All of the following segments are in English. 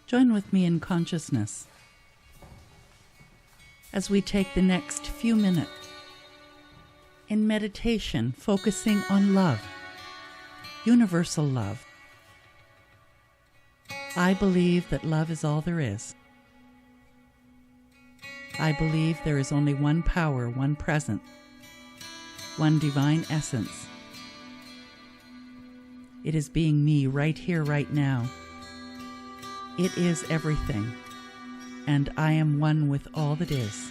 Join with me in consciousness as we take the next few minutes in meditation, focusing on love, universal love. I believe that love is all there is. I believe there is only one power, one presence, one divine essence. It is being me right here, right now. It is everything, and I am one with all that is.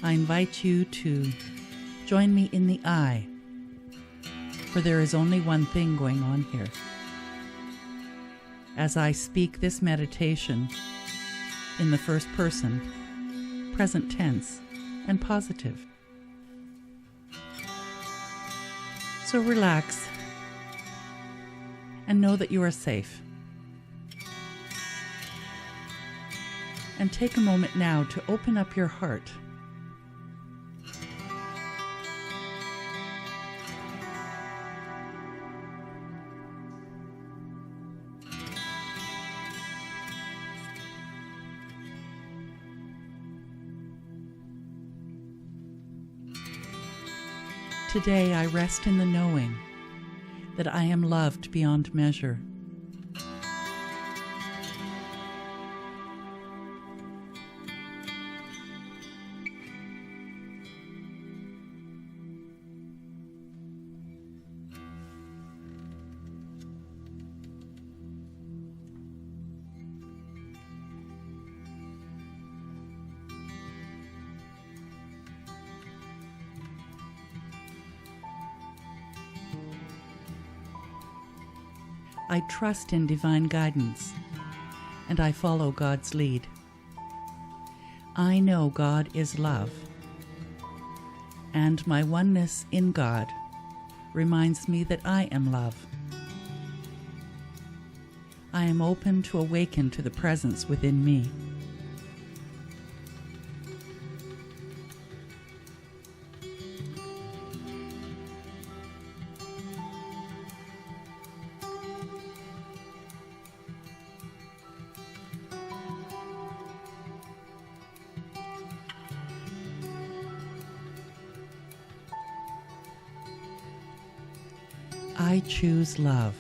I invite you to join me in the I, for there is only one thing going on here. As I speak this meditation in the first person, present tense, and positive. So relax and know that you are safe. And take a moment now to open up your heart. Today I rest in the knowing that I am loved beyond measure. I trust in divine guidance, and I follow God's lead. I know God is love, and my oneness in God reminds me that I am love. I am open to awaken to the presence within me. I choose love.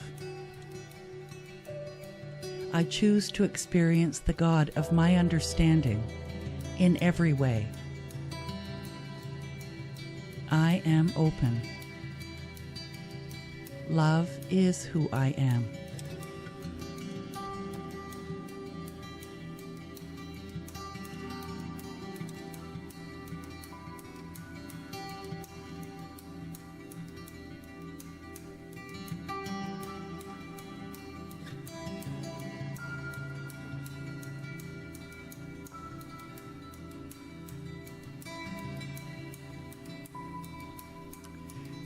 I choose to experience the God of my understanding in every way. I am open. Love is who I am.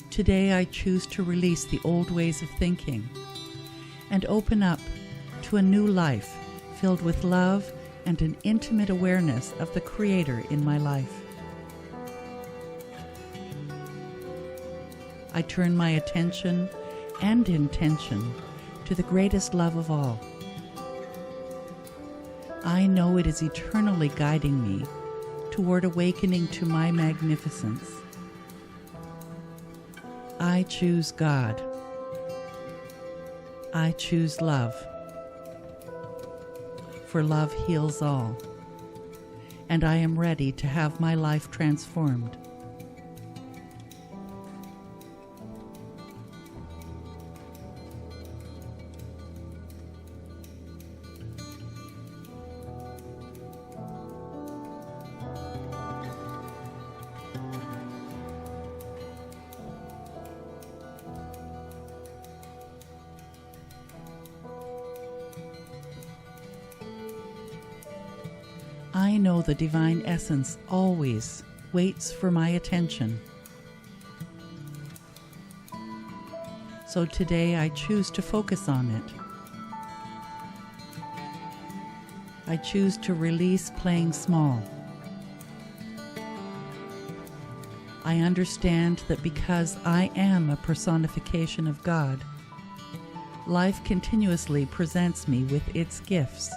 Today I choose to release the old ways of thinking and open up to a new life filled with love and an intimate awareness of the Creator in my life. I turn my attention and intention to the greatest love of all. I know it is eternally guiding me toward awakening to my magnificence. I choose God. I choose love. For love heals all, and I am ready to have my life transformed. I know the divine essence always waits for my attention. So today I choose to focus on it. I choose to release playing small. I understand that because I am a personification of God, life continuously presents me with its gifts.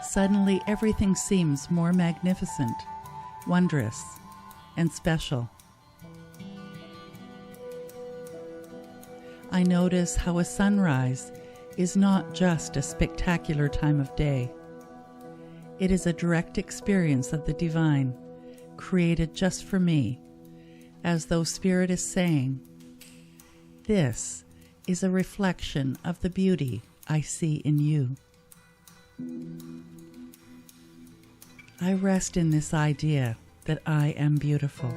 Suddenly, everything seems more magnificent, wondrous, and special. I notice how a sunrise is not just a spectacular time of day. It is a direct experience of the divine, created just for me, as though Spirit is saying, "This is a reflection of the beauty I see in you." I rest in this idea that I am beautiful.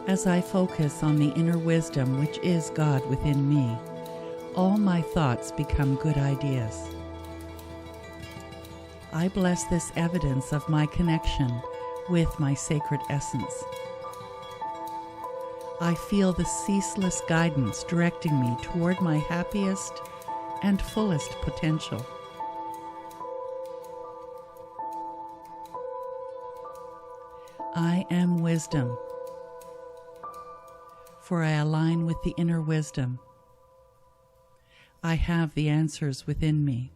As I focus on the inner wisdom which is God within me, all my thoughts become good ideas. I bless this evidence of my connection with my sacred essence. I feel the ceaseless guidance directing me toward my happiest and fullest potential. I am wisdom, for I align with the inner wisdom. I have the answers within me.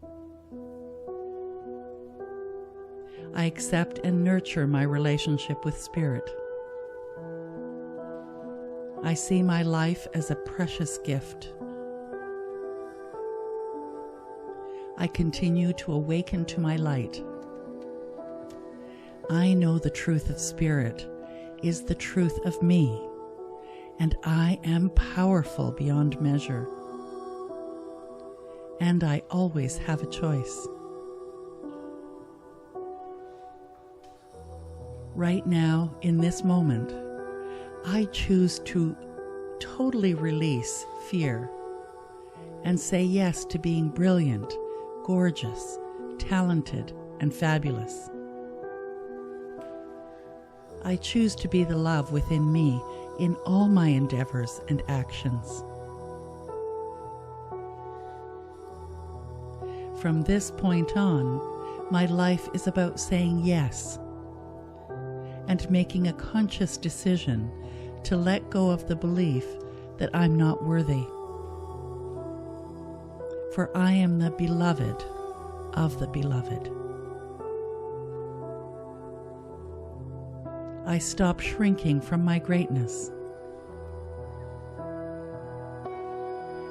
I accept and nurture my relationship with Spirit. I see my life as a precious gift. I continue to awaken to my light. I know the truth of Spirit is the truth of me, and I am powerful beyond measure. And I always have a choice. Right now, in this moment, I choose to totally release fear and say yes to being brilliant, gorgeous, talented, and fabulous. I choose to be the love within me in all my endeavors and actions. From this point on, my life is about saying yes and making a conscious decision to let go of the belief that I'm not worthy. For I am the beloved of the beloved. I stop shrinking from my greatness.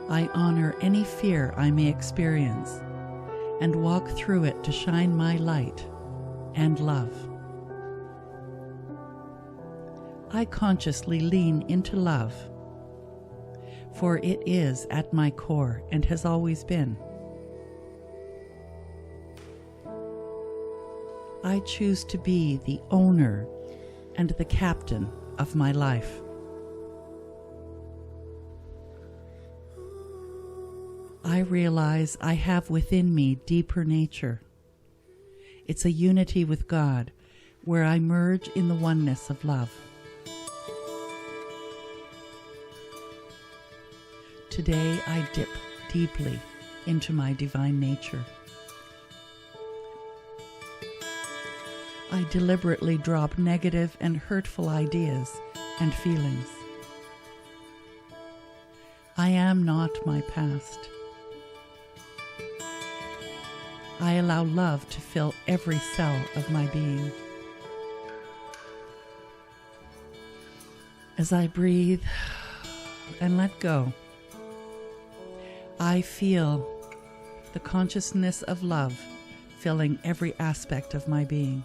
I honor any fear I may experience and walk through it to shine my light and love. I consciously lean into love, for it is at my core and has always been. I choose to be the owner and the captain of my life. I realize I have within me deeper nature. It's a unity with God where I merge in the oneness of love. Today I dip deeply into my divine nature. I deliberately drop negative and hurtful ideas and feelings. I am not my past. I allow love to fill every cell of my being. As I breathe and let go, I feel the consciousness of love filling every aspect of my being.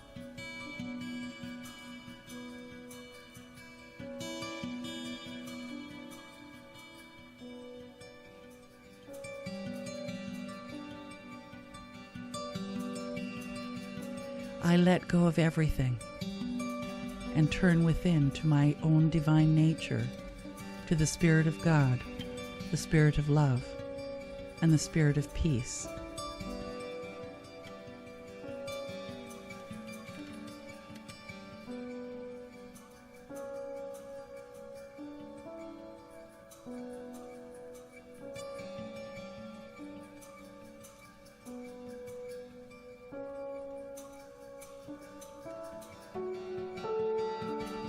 I let go of everything and turn within to my own divine nature, to the Spirit of God, the Spirit of love, and the Spirit of peace.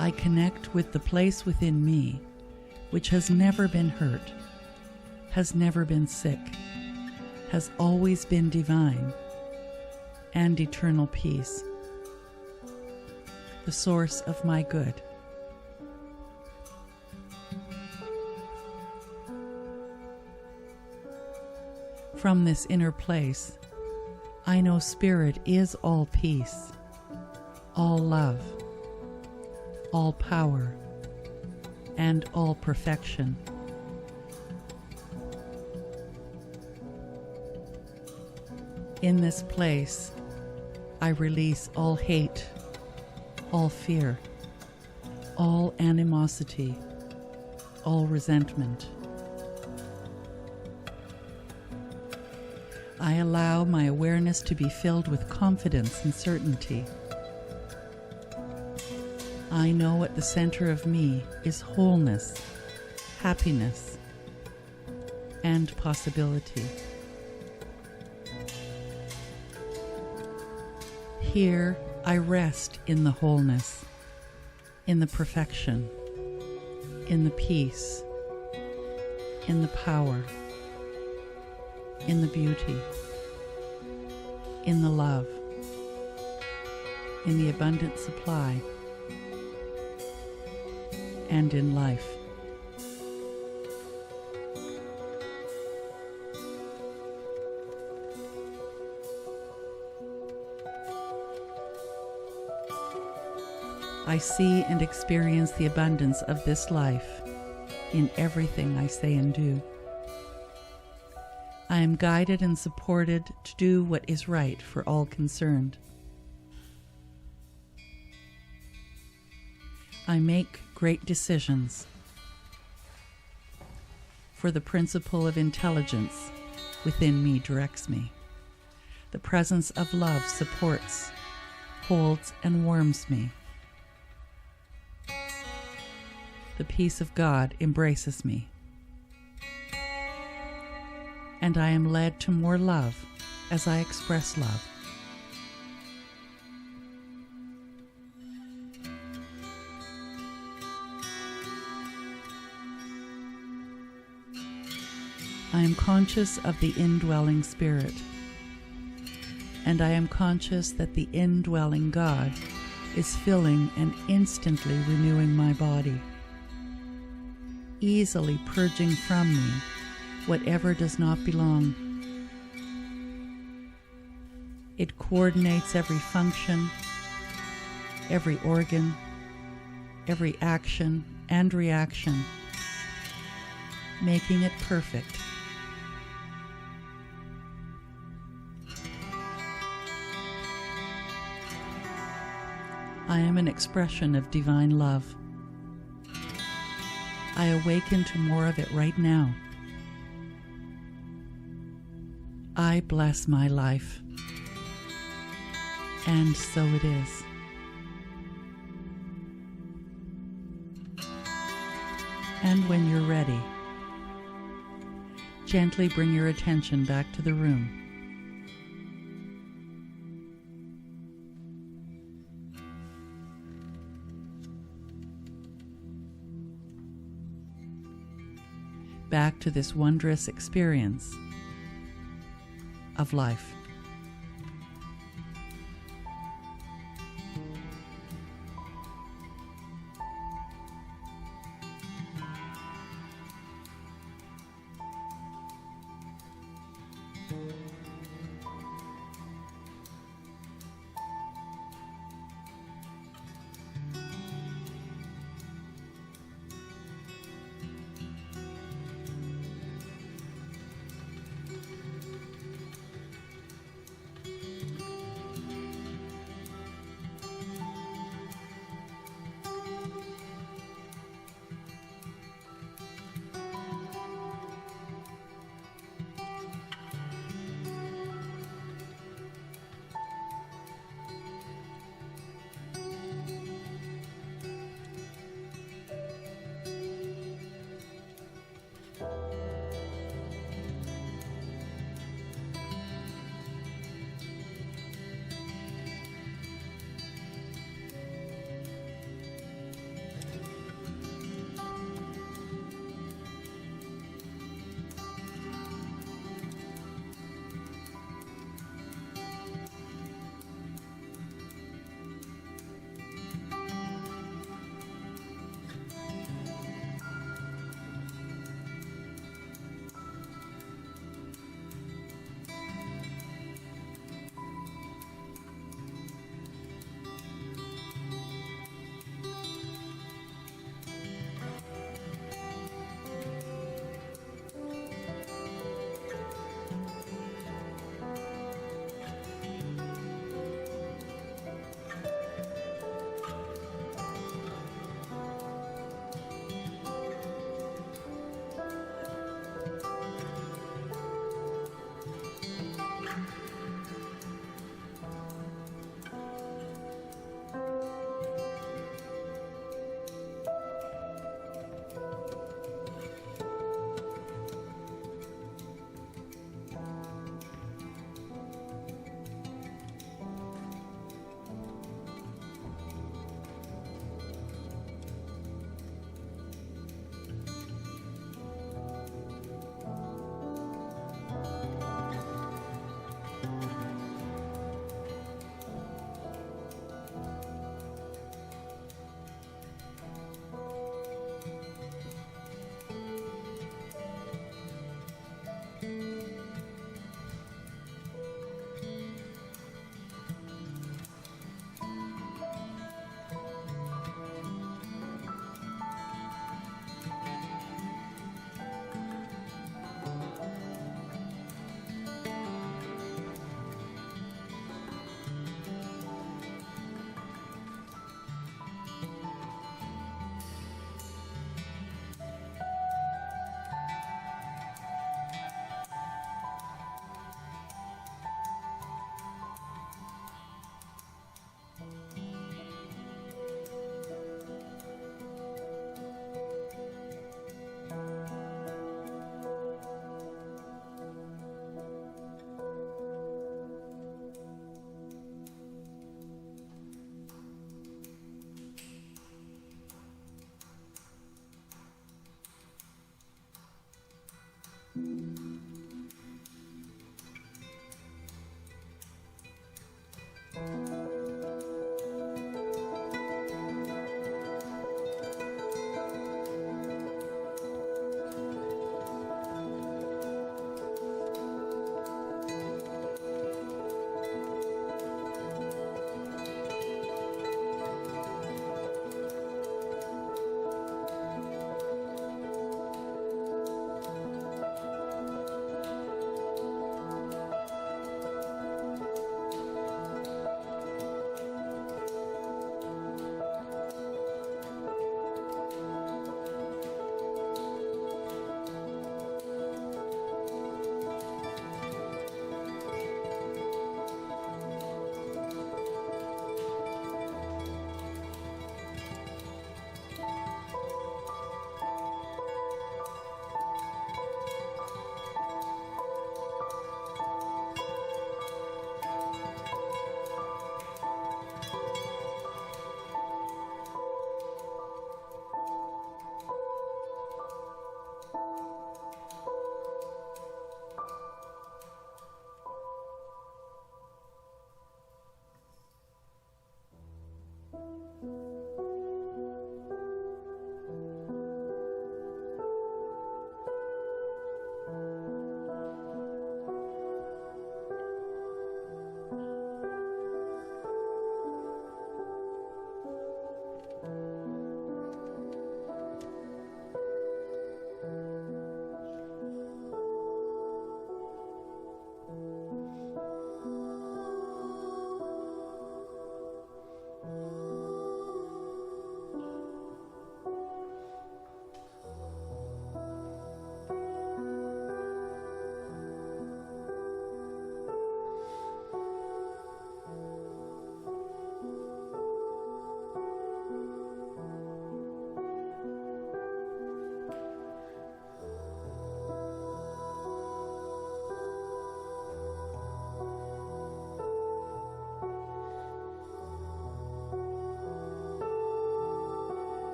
I connect with the place within me which has never been hurt, has never been sick, has always been divine and eternal peace, the source of my good. From this inner place, I know Spirit is all peace, all love, all power, and all perfection. In this place, I release all hate, all fear, all animosity, all resentment. I allow my awareness to be filled with confidence and certainty. I know at the center of me is wholeness, happiness, and possibility. Here I rest in the wholeness, in the perfection, in the peace, in the power, in the beauty, in the love, in the abundant supply, and in life. I see and experience the abundance of this life in everything I say and do. I am guided and supported to do what is right for all concerned. I make great decisions, for the principle of intelligence within me directs me. The presence of love supports, holds, and warms me. The peace of God embraces me. And I am led to more love as I express love. I am conscious of the indwelling Spirit, and I am conscious that the indwelling God is filling and instantly renewing my body, easily purging from me whatever does not belong. It coordinates every function, every organ, every action and reaction, making it perfect. I am an expression of divine love. I awaken to more of it right now. I bless my life. And so it is. And when you're ready, gently bring your attention back to the room. Back to this wondrous experience of life.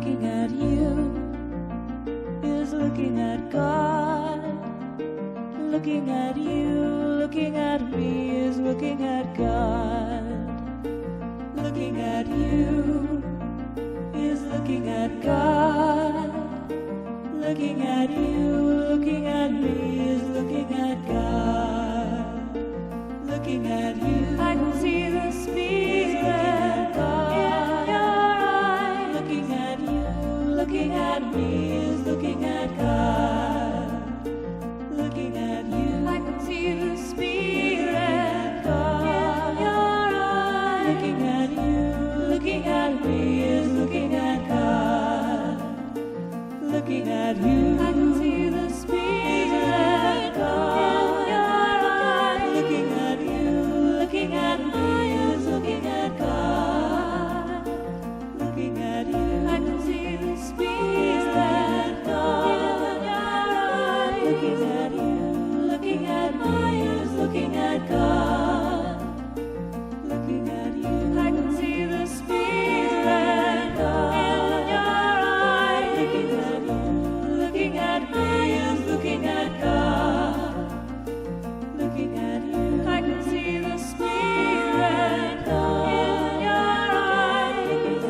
looking at you is looking at God. Looking at you, looking at me is looking at God. Looking at you is looking at God. Looking at you, looking at me is looking at God. Looking at you, I can see the Spirit God in your eyes. Looking at you, looking at me is looking at God. Looking at you, I can see the Spirit God in your eyes. Looking at you, looking at me is looking at God. Looking at you, I can see the Spirit God in your eyes. Looking at you, looking at me is looking at God. Looking at you, I can see the Spirit God in your eyes. Looking at you, looking at me is looking at God. Looking at you, I can see the Spirit God in your eyes. Looking at you, looking at me is looking at God. Looking at you, I can see the Spirit God in your eyes.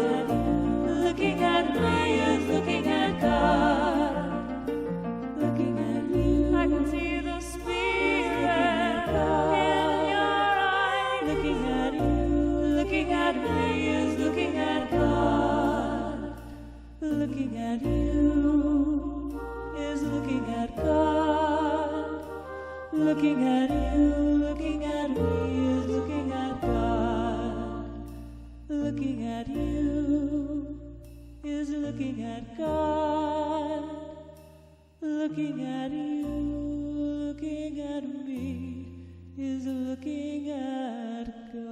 Looking at me is looking at God. Looking at you, I can see the Spirit God in your eyes. Looking at you, looking at me is looking at God. Looking at you is looking at God. Looking at you, looking at me is looking at God. Looking at you is looking at God. Looking at you, looking at me is looking at God.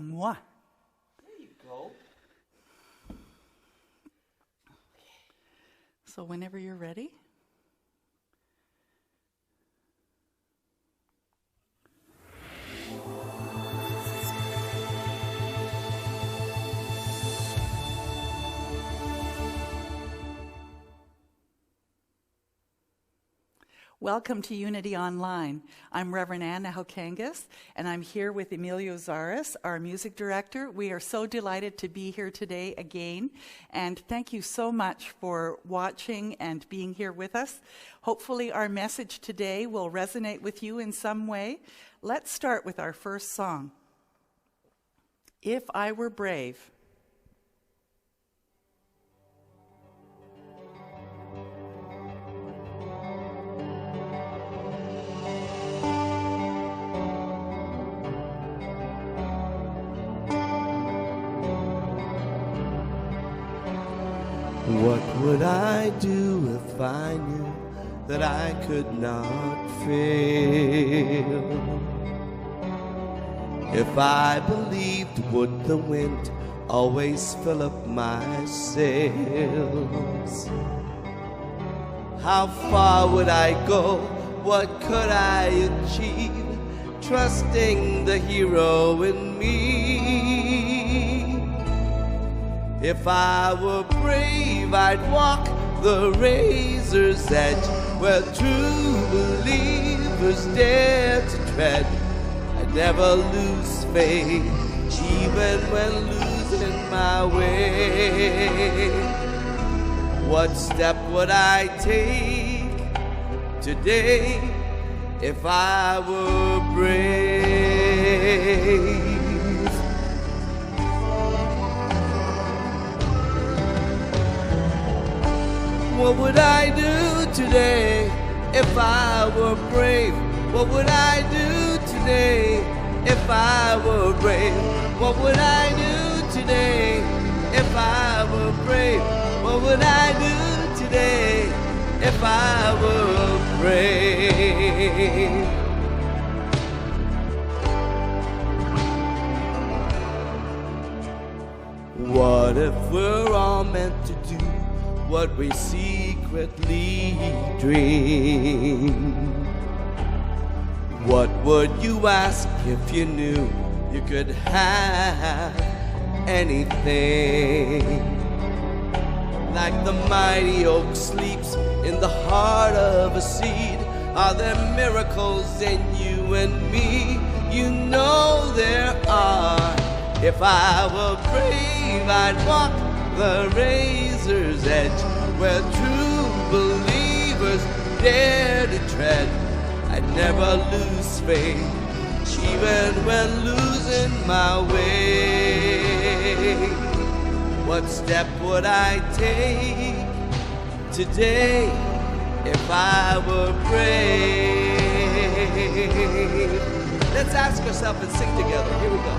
Mwah. There you go. So whenever you're ready. Welcome to Unity Online. I'm Reverend Anna Hokangas, and I'm here with Emilio Zaras, our music director. We are so delighted to be here today again, and thank you so much for watching and being here with us. Hopefully our message today will resonate with you in some way. Let's start with our first song, If I Were Brave. What would I do if I knew that I could not fail? If I believed, would the wind always fill up my sails? How far would I go? What could I achieve? Trusting the hero in me. If I were brave, I'd walk the razor's edge where true believers dare to tread. I'd never lose faith, even when losing my way. What step would I take today if I were brave? What would I do today if I were brave? What would I do today if I were brave? What would I do today if I were brave? What would I do today if I were brave? What if we're all meant to do what we secretly dream. What would you ask if you knew you could have anything? Like the mighty oak sleeps in the heart of a seed, are there miracles in you and me? You know there are. If I were brave, I'd walk the razor's edge, where true believers dare to tread. I'd never lose faith, even when losing my way. What step would I take today if I were brave? Let's ask ourselves and sing together. Here we go.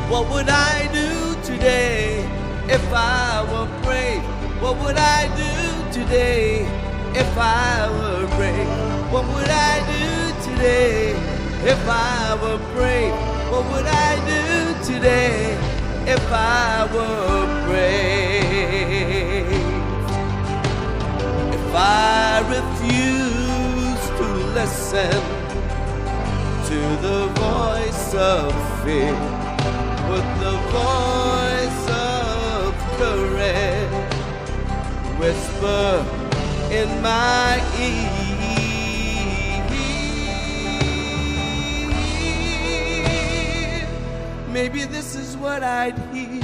What would I do today if I were brave? What would I do today if I were brave? What would I do today if I were brave? What would I do today if I were brave? If I refuse to listen to the voice of fear, put the voice of courage whisper in my ear, maybe this is what I'd hear.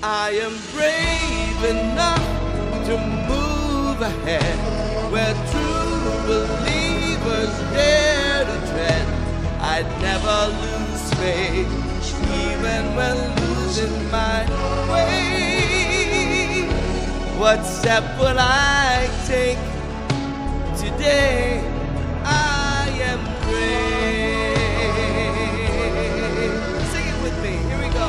I am brave enough to move ahead, where true believers dare to tread. I'd never lose faith, even when losing my way. What step will I take today? I am brave. Sing it with me, here we go.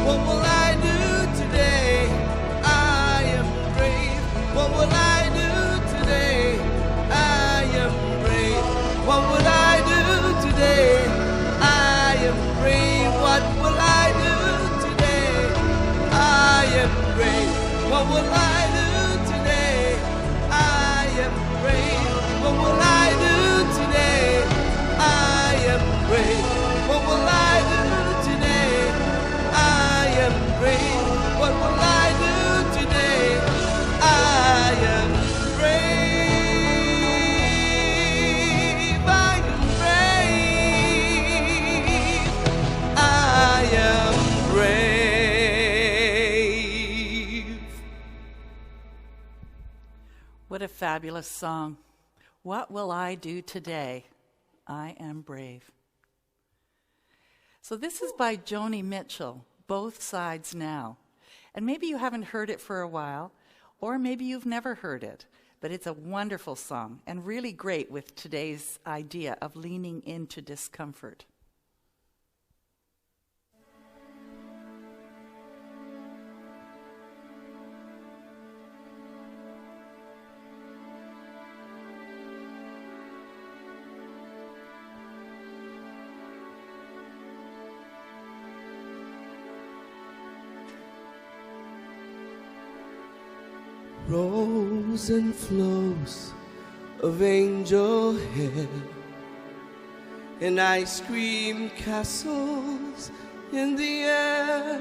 What will I do today? I am brave. What will I do today? I am brave. What will I do today? I am brave. What will I do today? I am brave. What will I do today? I am brave. What will I do today? I am brave. What will I do today? I am brave. What will I do today? I am brave. I am brave. I am brave. What a fabulous song. What will I do today? I am brave. So this is by Joni Mitchell, Both Sides Now. And maybe you haven't heard it for a while, or maybe you've never heard it, but it's a wonderful song and really great with today's idea of leaning into discomfort. Rolls and flows of angel hair and ice cream castles in the air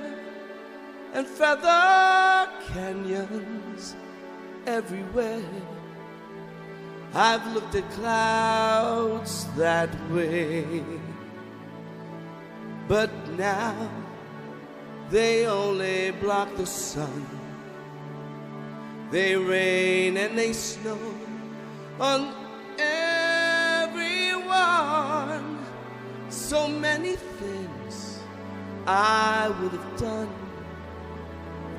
and feather canyons everywhere. I've looked at clouds that way, but now they only block the sun. They rain and they snow on everyone. So many things I would have done,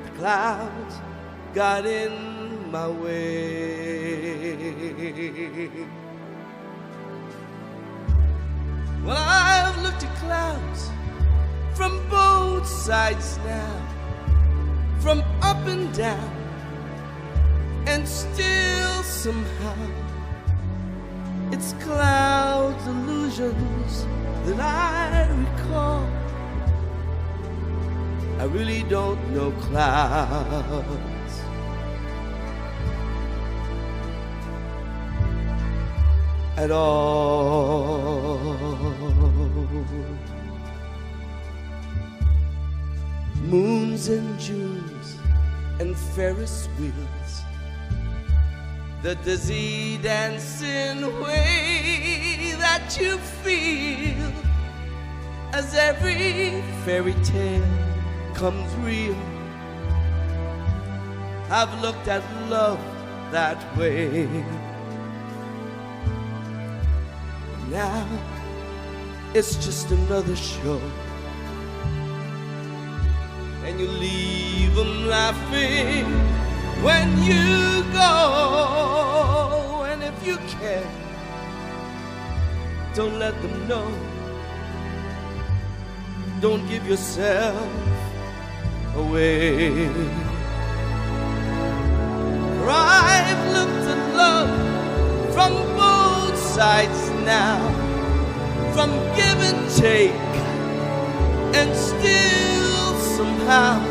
the clouds got in my way. Well, I've looked at clouds from both sides now, from up and down, and still somehow it's clouds, illusions that I recall. I really don't know clouds. At all. Moons and Junes and Ferris wheels, the dizzy dancing way that you feel as every fairy tale comes real. I've looked at love that way. Now it's just another show, and you leave them laughing when you go. And if you can, don't let them know. Don't give yourself away. For I've looked at love from both sides now, from give and take, and still somehow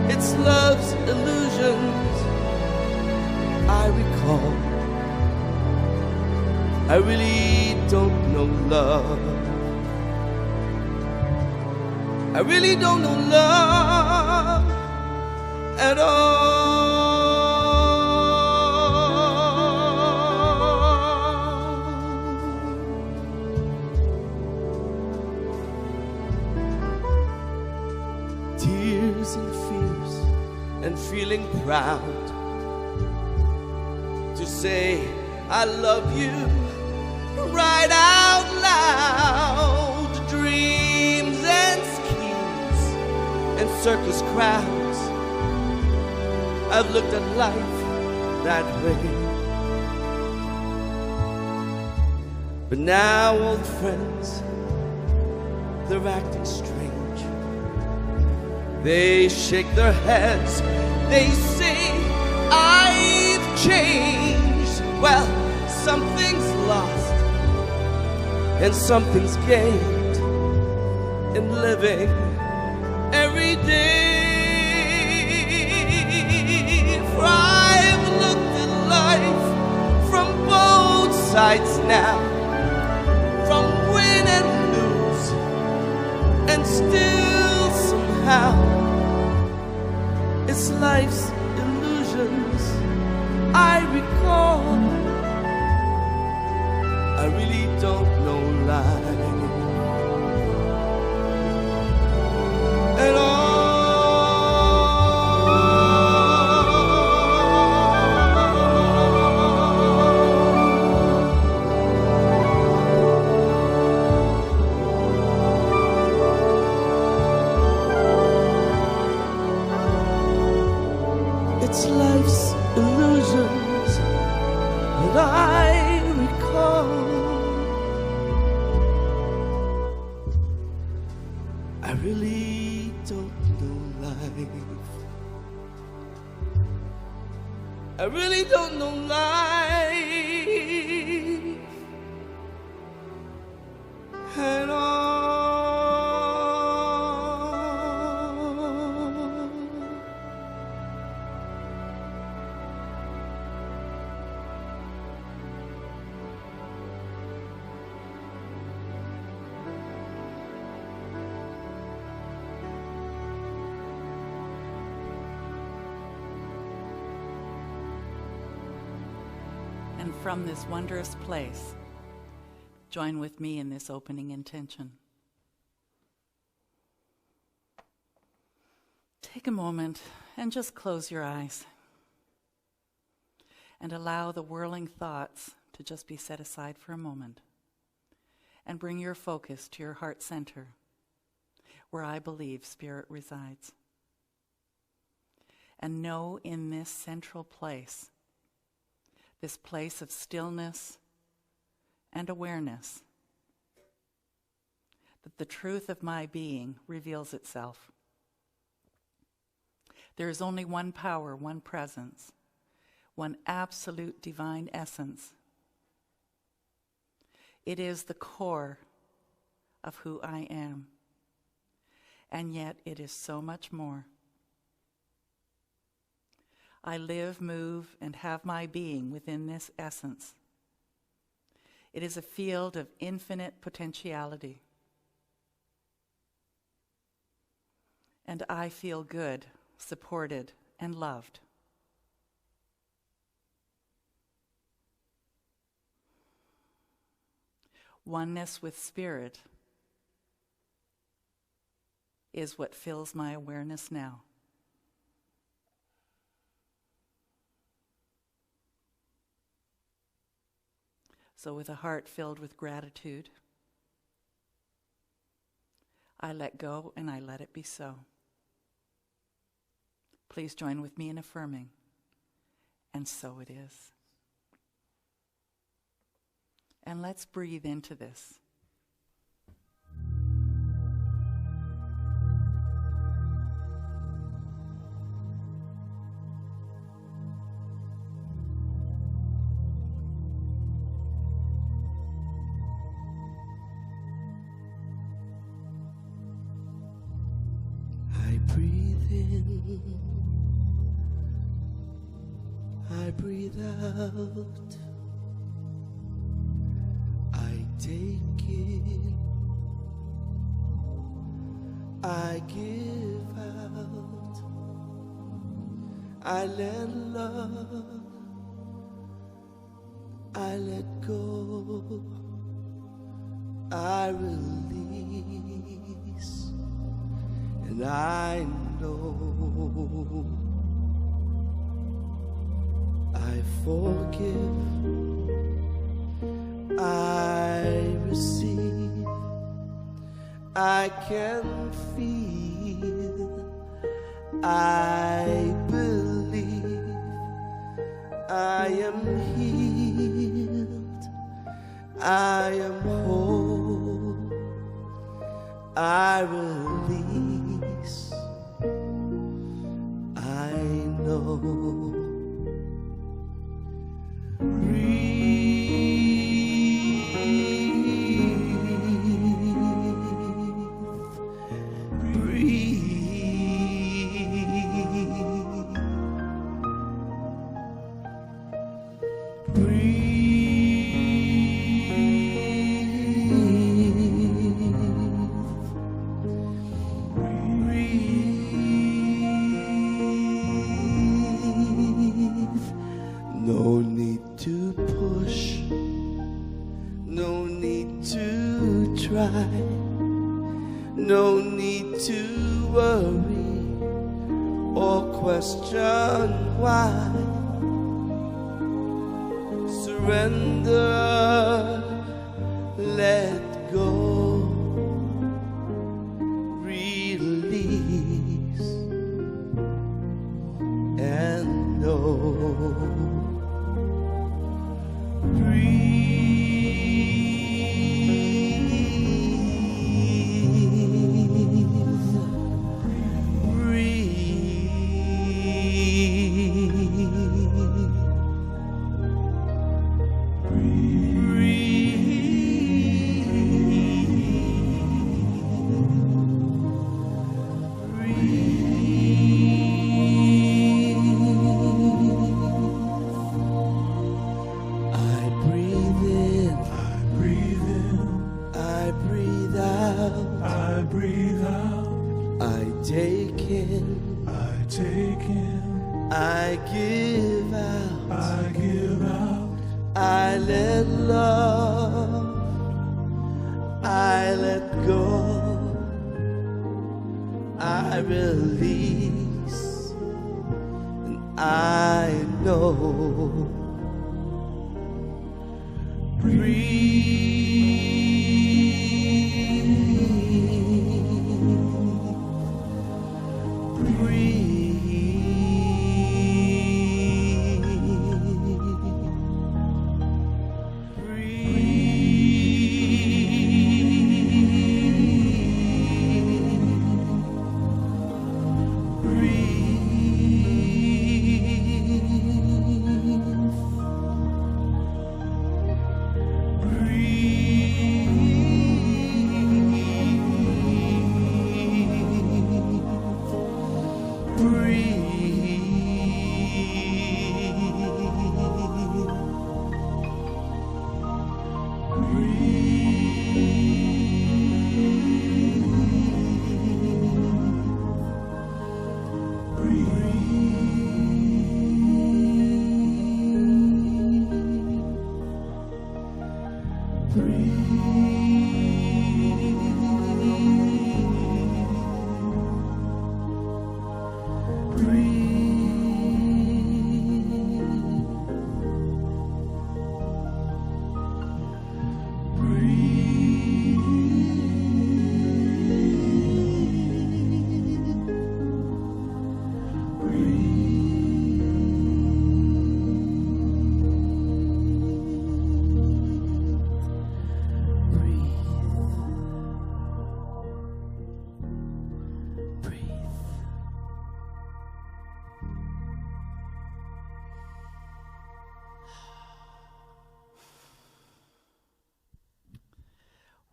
it's love's illusions I recall. I really don't know love. I really don't know love at all. Tears and fears and feeling proud to say I love you right out loud. Dreams and schemes and circus crowds, I've looked at life that way. But now old friends, they're acting strange. They shake their heads, they say I've changed. Well, something's lost and something's gained in living every day. For I've looked at life from both sides now, from win and lose, and still somehow it's life's illusions I recall. I really don't know life at all. It's life's illusions that I recall. I really don't know life. I really don't know life at all. And from this wondrous place, join with me in this opening intention. Take a moment and just close your eyes and allow the whirling thoughts to just be set aside for a moment, and bring your focus to your heart center, where I believe Spirit resides. And know in this central place, this place of stillness and awareness, that the truth of my being reveals itself. There is only one power, one presence, one absolute divine essence. It is the core of who I am. And yet it is so much more. I live, move, and have my being within this essence. It is a field of infinite potentiality. And I feel good, supported, and loved. Oneness with spirit is what fills my awareness now. So with a heart filled with gratitude, I let go and I let it be so. Please join with me in affirming, and so it is. And let's breathe into this. I breathe in, I breathe out, I take in, I give out, I let love, I let go, I release. And I know I forgive, I receive, I can feel, I believe, I am healed, I am whole, I release, I know. No need to push, no need to try, no need to worry or question why. Surrender, let go, release, and know. Breathe.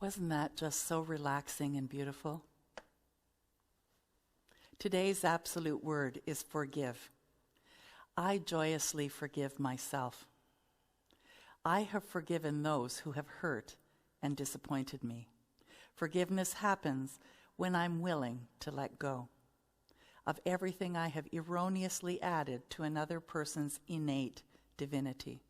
Wasn't that just so relaxing and beautiful? Today's absolute word is forgive. I joyously forgive myself. I have forgiven those who have hurt and disappointed me. Forgiveness happens when I'm willing to let go of everything I have erroneously added to another person's innate divinity.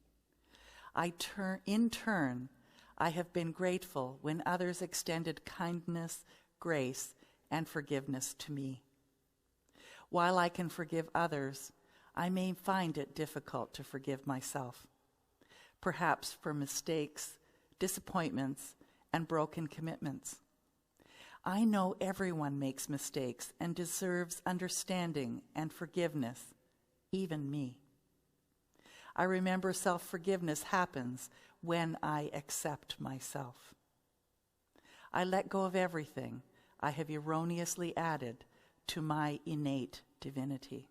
In turn, I have been grateful when others extended kindness, grace, and forgiveness to me. While I can forgive others, I may find it difficult to forgive myself, perhaps for mistakes, disappointments, and broken commitments. I know everyone makes mistakes and deserves understanding and forgiveness, even me. I remember self-forgiveness happens when I accept myself. I let go of everything I have erroneously added to my innate divinity.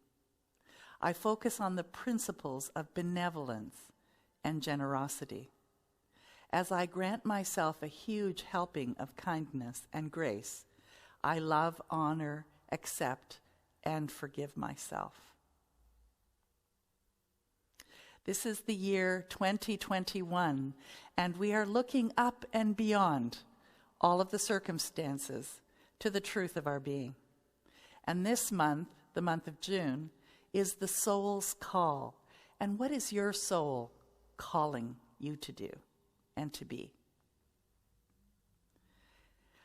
I focus on the principles of benevolence and generosity. As I grant myself a huge helping of kindness and grace, I love, honor, accept, and forgive myself. This is the year 2021, and we are looking up and beyond all of the circumstances to the truth of our being. And this month, the month of June, is the soul's call. And what is your soul calling you to do and to be?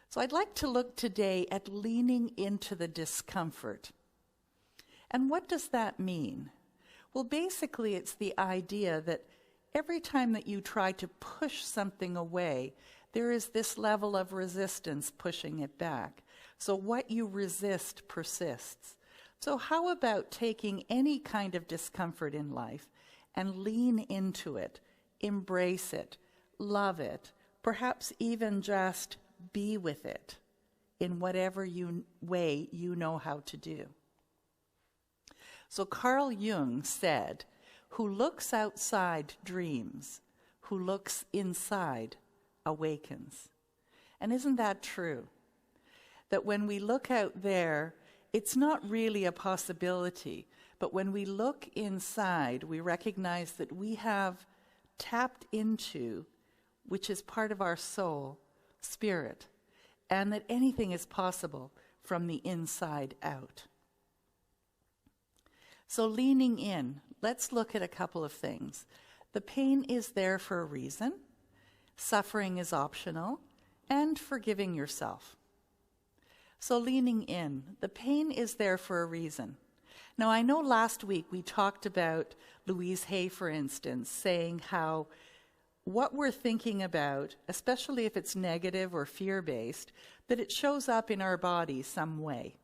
So I'd like to look today at leaning into the discomfort. And what does that mean? Well, basically, it's the idea that every time that you try to push something away, there is this level of resistance pushing it back. So what you resist persists. So how about taking any kind of discomfort in life and lean into it, embrace it, love it, perhaps even just be with it in whatever way you know how to do. So Carl Jung said, "Who looks outside dreams, who looks inside awakens." And isn't that true? That when we look out there, it's not really a possibility, but when we look inside, we recognize that we have tapped into, which is part of our soul, spirit, and that anything is possible from the inside out. So leaning in, let's look at a couple of things. The pain is there for a reason, suffering is optional, and forgiving yourself. So leaning in, the pain is there for a reason. Now I know last week we talked about Louise Hay, for instance, saying how what we're thinking about, especially if it's negative or fear-based, that it shows up in our body some way.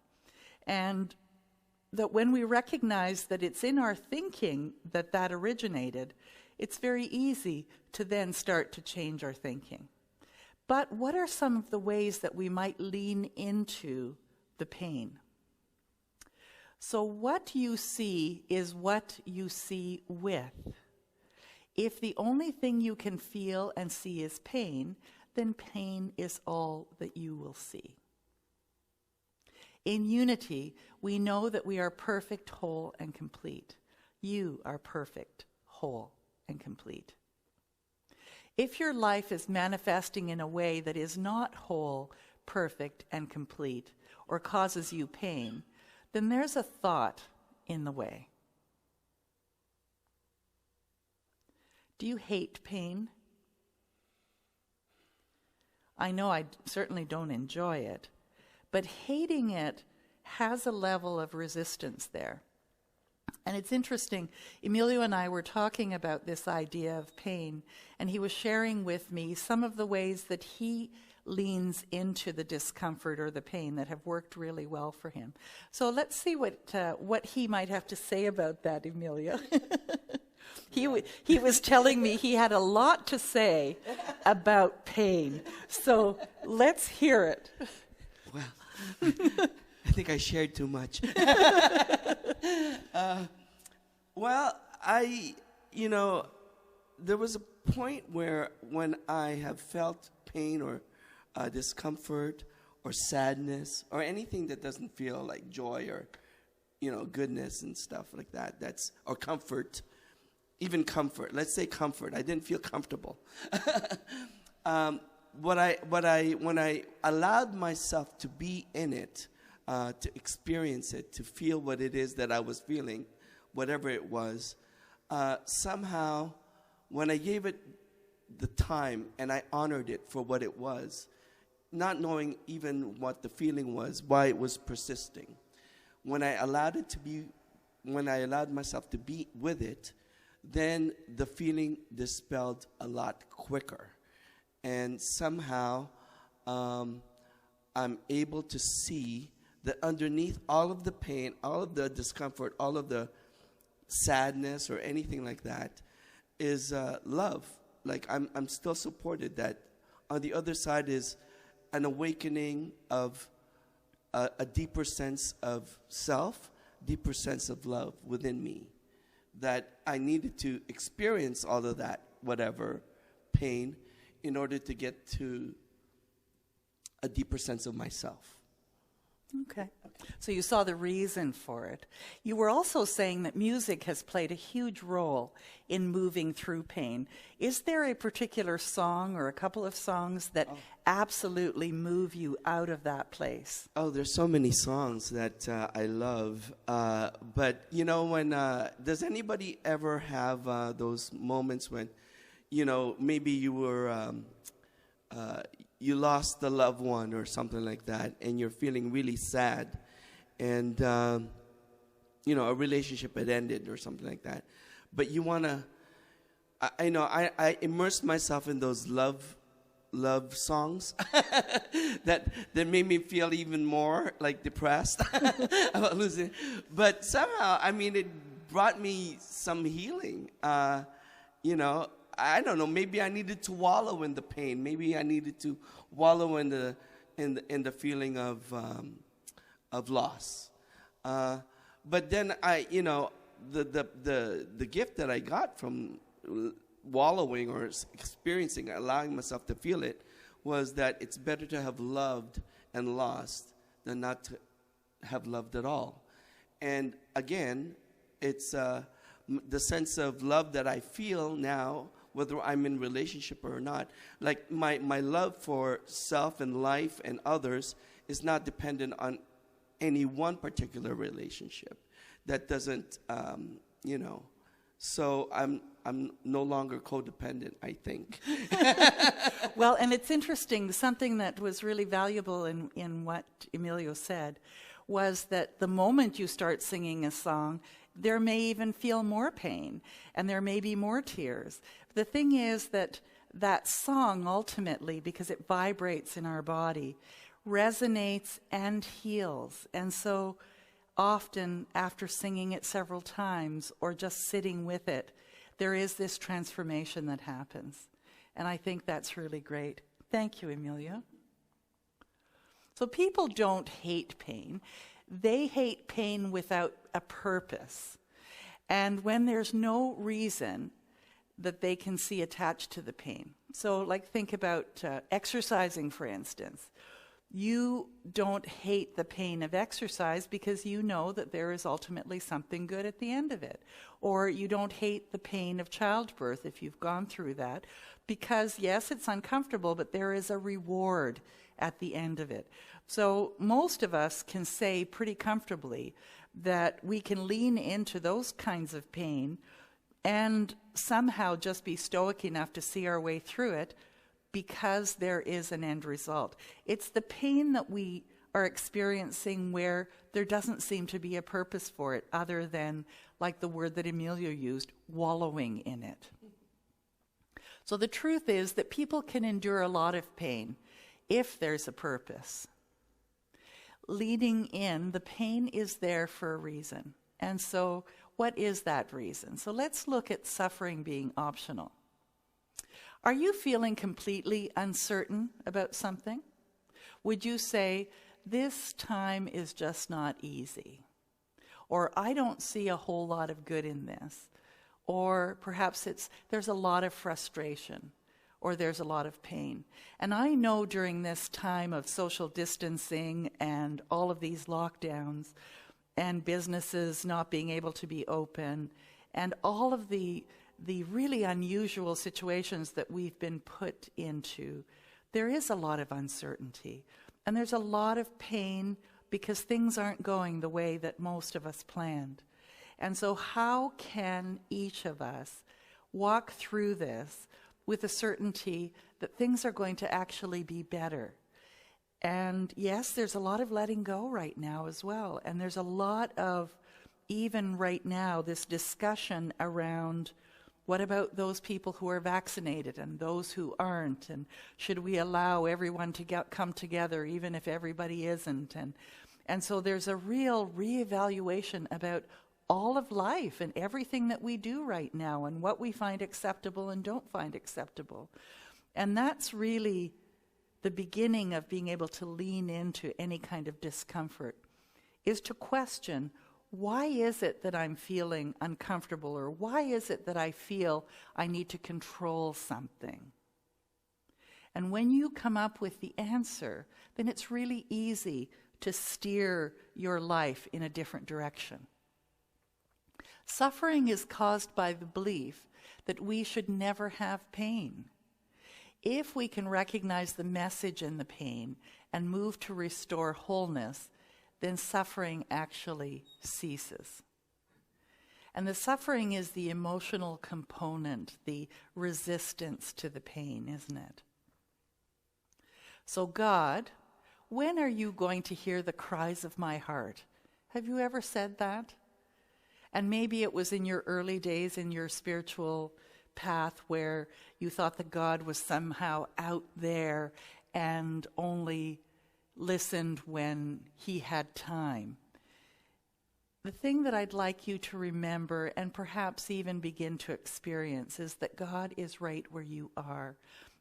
And that when we recognize that it's in our thinking that that originated, it's very easy to then start to change our thinking. But what are some of the ways that we might lean into the pain? So what you see is what you see with. If the only thing you can feel and see is pain, then pain is all that you will see. In unity, we know that we are perfect, whole, and complete. You are perfect, whole, and complete. If your life is manifesting in a way that is not whole, perfect, and complete, or causes you pain, then there's a thought in the way. Do you hate pain? I know I certainly don't enjoy it, but hating it has a level of resistance there. And it's interesting, Emilio and I were talking about this idea of pain, and he was sharing with me some of the ways that he leans into the discomfort or the pain that have worked really well for him. So let's see what he might have to say about that, Emilio. He was telling me he had a lot to say about pain. So let's hear it. Well, I think I shared too much. Well, there was a point where when I have felt pain or discomfort or sadness or anything that doesn't feel like joy or, goodness and stuff like that. Or comfort, even comfort. Let's say comfort. I didn't feel comfortable. When I allowed myself to be in it, to experience it, to feel what it is that I was feeling, whatever it was, somehow, when I gave it the time and I honored it for what it was, not knowing even what the feeling was, why it was persisting. When I allowed myself to be with it, then the feeling dispelled a lot quicker. And somehow, I'm able to see that underneath all of the pain, all of the discomfort, all of the sadness or anything like that is love. Like I'm still supported, that on the other side is an awakening of a deeper sense of self, deeper sense of love within me, that I needed to experience all of that, whatever, pain, in order to get to a deeper sense of myself. Okay. So you saw the reason for it. You were also saying that music has played a huge role in moving through pain. Is there a particular song or a couple of songs that absolutely move you out of that place? Oh, there's so many songs that I love. But, when does anybody ever have those moments when, maybe you were... you lost a loved one or something like that, and you're feeling really sad, and a relationship had ended or something like that, but you want to, I immersed myself in those love songs that made me feel even more like depressed about losing, but somehow, it brought me some healing, I don't know. Maybe I needed to wallow in the pain. Maybe I needed to wallow in the feeling of loss. But then the gift that I got from wallowing or experiencing, allowing myself to feel it, was that it's better to have loved and lost than not to have loved at all. And again, it's the sense of love that I feel now, whether I'm in relationship or not. Like my love for self and life and others is not dependent on any one particular relationship. That doesn't, so I'm no longer codependent, I think. Well, and it's interesting, something that was really valuable in what Emilio said was that the moment you start singing a song, there may even feel more pain, and there may be more tears. The thing is that song ultimately, because it vibrates in our body, resonates and heals. And so often after singing it several times or just sitting with it, there is this transformation that happens. And I think that's really great. Thank you, Emilia. So people don't hate pain. They hate pain without a purpose. And when there's no reason that they can see attached to the pain. So think about exercising, for instance. You don't hate the pain of exercise because you know that there is ultimately something good at the end of it. Or you don't hate the pain of childbirth if you've gone through that because, yes, it's uncomfortable, but there is a reward at the end of it. So most of us can say pretty comfortably that we can lean into those kinds of pain and somehow just be stoic enough to see our way through it because there is an end result. It's the pain that we are experiencing where there doesn't seem to be a purpose for it other than, like the word that Emilio used, wallowing in it. So the truth is that people can endure a lot of pain if there's a purpose. Leading in, the pain is there for a reason. And so what is that reason? So let's look at suffering being optional. Are you feeling completely uncertain about something? Would you say, this time is just not easy? Or I don't see a whole lot of good in this? Or perhaps there's a lot of frustration. or there's a lot of pain. And I know during this time of social distancing and all of these lockdowns and businesses not being able to be open and all of the really unusual situations that we've been put into, there is a lot of uncertainty. And there's a lot of pain because things aren't going the way that most of us planned. And so how can each of us walk through this with a certainty that things are going to actually be better? And yes, there's a lot of letting go right now as well. And there's a lot of, even right now, this discussion around what about those people who are vaccinated and those who aren't? And should we allow everyone to come together even if everybody isn't? And so there's a real reevaluation about all of life and everything that we do right now and what we find acceptable and don't find acceptable. And that's really the beginning of being able to lean into any kind of discomfort, is to question, why is it that I'm feeling uncomfortable, or why is it that I feel I need to control something? And when you come up with the answer, then it's really easy to steer your life in a different direction. Suffering is caused by the belief that we should never have pain. If we can recognize the message in the pain and move to restore wholeness, then suffering actually ceases. And the suffering is the emotional component, the resistance to the pain, isn't it? So God, when are you going to hear the cries of my heart? Have you ever said that? And maybe it was in your early days in your spiritual path where you thought that God was somehow out there and only listened when he had time. The thing that I'd like you to remember and perhaps even begin to experience is that God is right where you are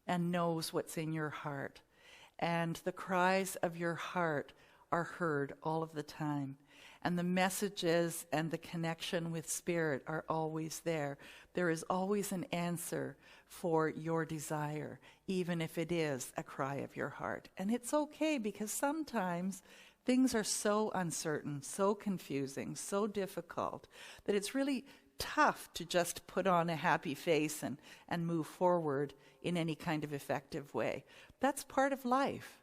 and knows what's in your heart. And the cries of your heart are heard all of the time. And the messages and the connection with Spirit are always there. There is always an answer for your desire, even if it is a cry of your heart. And it's okay, because sometimes things are so uncertain, so confusing, so difficult, that it's really tough to just put on a happy face and move forward in any kind of effective way. That's part of life.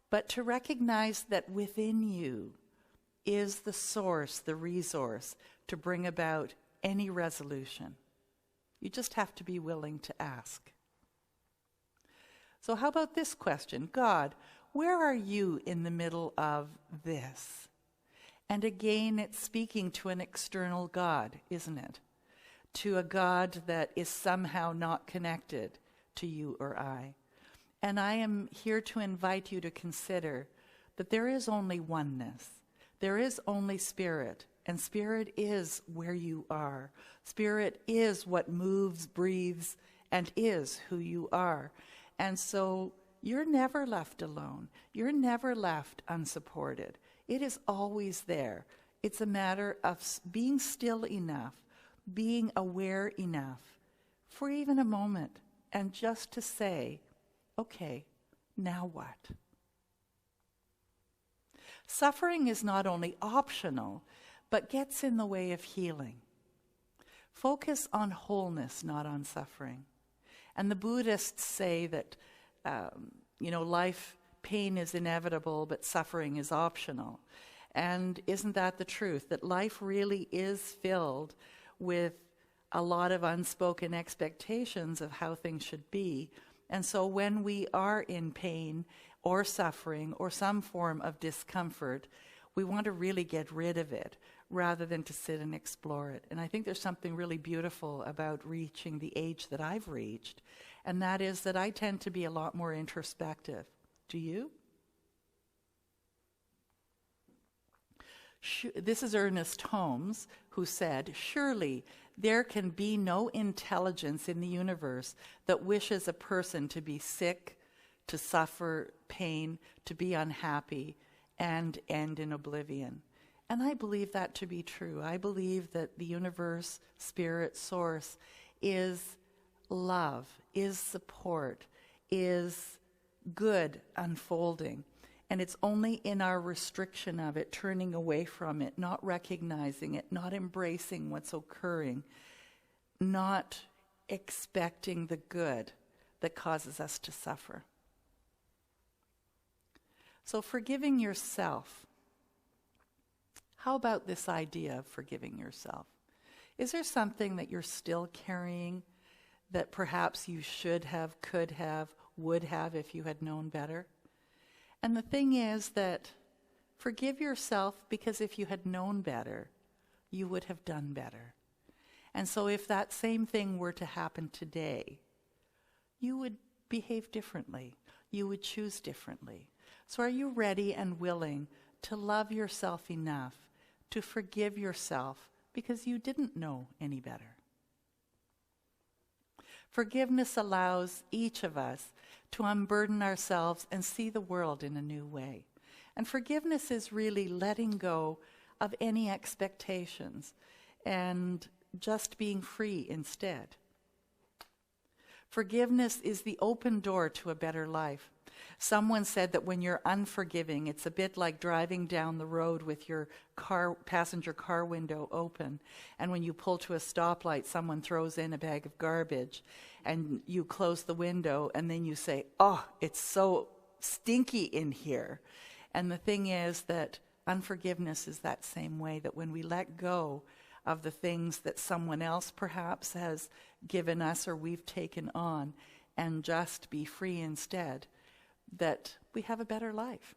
But to recognize that within you is the source, the resource, to bring about any resolution. You just have to be willing to ask. So how about this question? God, where are you in the middle of this? And again, it's speaking to an external God, isn't it? To a God that is somehow not connected to you or I. And I am here to invite you to consider that there is only oneness. There is only Spirit, and Spirit is where you are. Spirit is what moves, breathes, and is who you are. And so you're never left alone. You're never left unsupported. It is always there. It's a matter of being still enough, being aware enough for even a moment, and just to say, okay, now what? Suffering is not only optional, but gets in the way of healing. Focus on wholeness, not on suffering. And the Buddhists say that, life, pain is inevitable, but suffering is optional. And isn't that the truth? That life really is filled with a lot of unspoken expectations of how things should be. And so when we are in pain or suffering or some form of discomfort, we want to really get rid of it rather than to sit and explore it. And I think there's something really beautiful about reaching the age that I've reached, and that is that I tend to be a lot more introspective. Do you? This is Ernest Holmes, who said, "Surely there can be no intelligence in the universe that wishes a person to be sick, to suffer pain, to be unhappy, and end in oblivion." And I believe that to be true. I believe that the universe, Spirit, Source, is love, is support, is good unfolding. And it's only in our restriction of it, turning away from it, not recognizing it, not embracing what's occurring, not expecting the good, that causes us to suffer. So forgiving yourself. How about this idea of forgiving yourself? Is there something that you're still carrying that perhaps you should have, could have, would have if you had known better? And the thing is that forgive yourself, because if you had known better, you would have done better. And so if that same thing were to happen today, you would behave differently. You would choose differently. So are you ready and willing to love yourself enough to forgive yourself because you didn't know any better? Forgiveness allows each of us to unburden ourselves and see the world in a new way. And forgiveness is really letting go of any expectations and just being free instead. Forgiveness is the open door to a better life. Someone said that when you're unforgiving, it's a bit like driving down the road with your passenger car window open. And when you pull to a stoplight, someone throws in a bag of garbage and you close the window and then you say, "Oh, it's so stinky in here." And the thing is that unforgiveness is that same way, that when we let go of the things that someone else perhaps has given us or we've taken on and just be free instead, that we have a better life.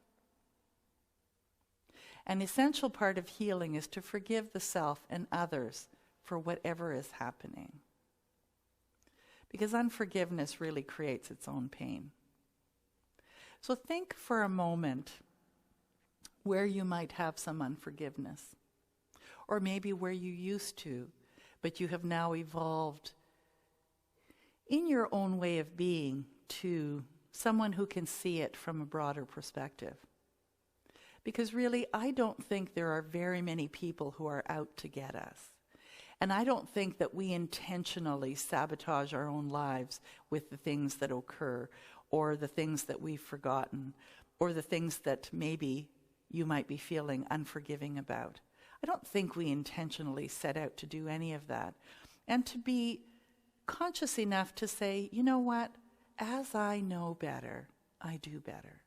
An essential part of healing is to forgive the self and others for whatever is happening. Because unforgiveness really creates its own pain. So think for a moment where you might have some unforgiveness. Or maybe where you used to, but you have now evolved in your own way of being to someone who can see it from a broader perspective. Because really, I don't think there are very many people who are out to get us. And I don't think that we intentionally sabotage our own lives with the things that occur, or the things that we've forgotten, or the things that maybe you might be feeling unforgiving about. I don't think we intentionally set out to do any of that. And to be conscious enough to say, you know what, as I know better, I do better.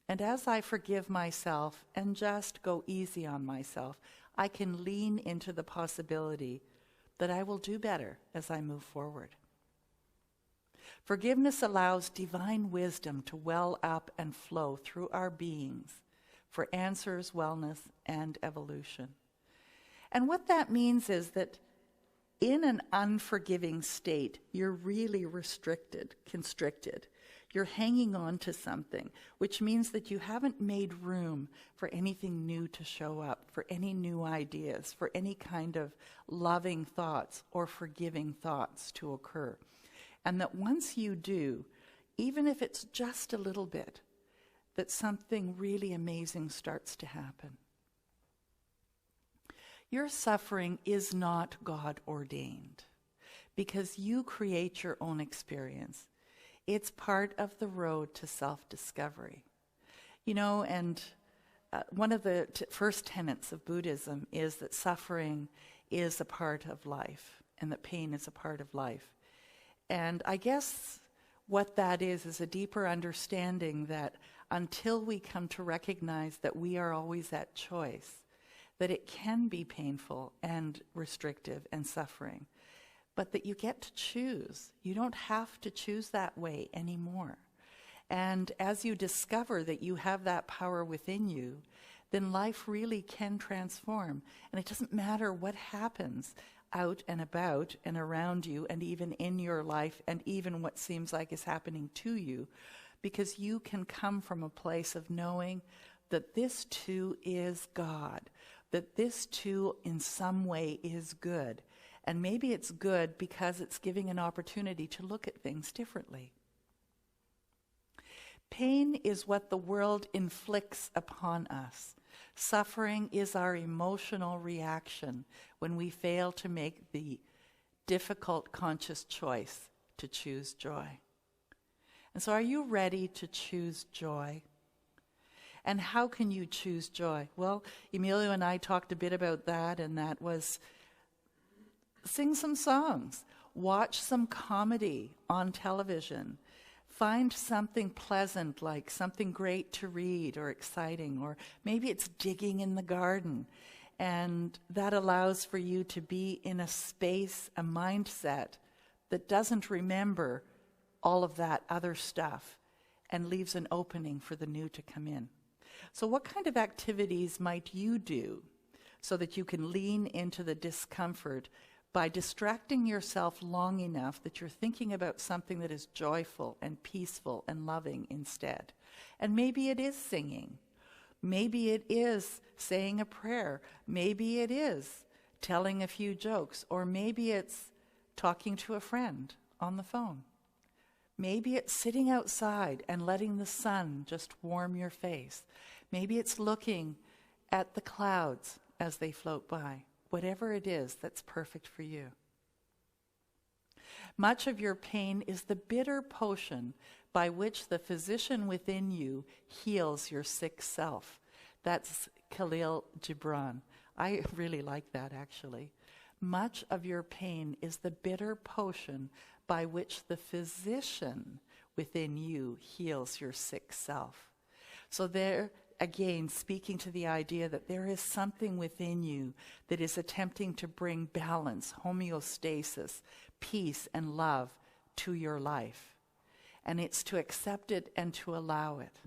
And as I forgive myself and just go easy on myself, I can lean into the possibility that I will do better as I move forward. Forgiveness allows divine wisdom to well up and flow through our beings for answers, wellness, and evolution. And what that means is that in an unforgiving state, you're really constricted. You're hanging on to something, which means that you haven't made room for anything new to show up, for any new ideas, for any kind of loving thoughts or forgiving thoughts to occur. And that once you do, even if it's just a little bit, that something really amazing starts to happen. Your suffering is not God ordained, because you create your own experience. It's part of the road to self-discovery. You know, and one of the first tenets of Buddhism is that suffering is a part of life, and that pain is a part of life. And I guess what that is a deeper understanding that until we come to recognize that we are always at choice, that it can be painful and restrictive and suffering, but that you get to choose. You don't have to choose that way anymore. And as you discover that you have that power within you, then life really can transform. And it doesn't matter what happens out and about and around you and even in your life and even what seems like is happening to you, because you can come from a place of knowing that this too is God, that this too in some way is good. And maybe it's good because it's giving an opportunity to look at things differently. Pain is what the world inflicts upon us. Suffering is our emotional reaction when we fail to make the difficult conscious choice to choose joy. And so are you ready to choose joy? And how can you choose joy? Well, Emilio and I talked a bit about that, and that was sing some songs, watch some comedy on television, find something pleasant, like something great to read or exciting, or maybe it's digging in the garden. And that allows for you to be in a space, a mindset that doesn't remember all of that other stuff and leaves an opening for the new to come in. So what kind of activities might you do so that you can lean into the discomfort by distracting yourself long enough that you're thinking about something that is joyful and peaceful and loving instead? And maybe it is singing. Maybe it is saying a prayer. Maybe it is telling a few jokes. Or maybe it's talking to a friend on the phone. Maybe it's sitting outside and letting the sun just warm your face. Maybe it's looking at the clouds as they float by. Whatever it is that's perfect for you. Much of your pain is the bitter potion by which the physician within you heals your sick self. That's Khalil Gibran. I really like that, actually. Much of your pain is the bitter potion by which the physician within you heals your sick self. So there, again, speaking to the idea that there is something within you that is attempting to bring balance, homeostasis, peace, and love to your life. And it's to accept it and to allow it.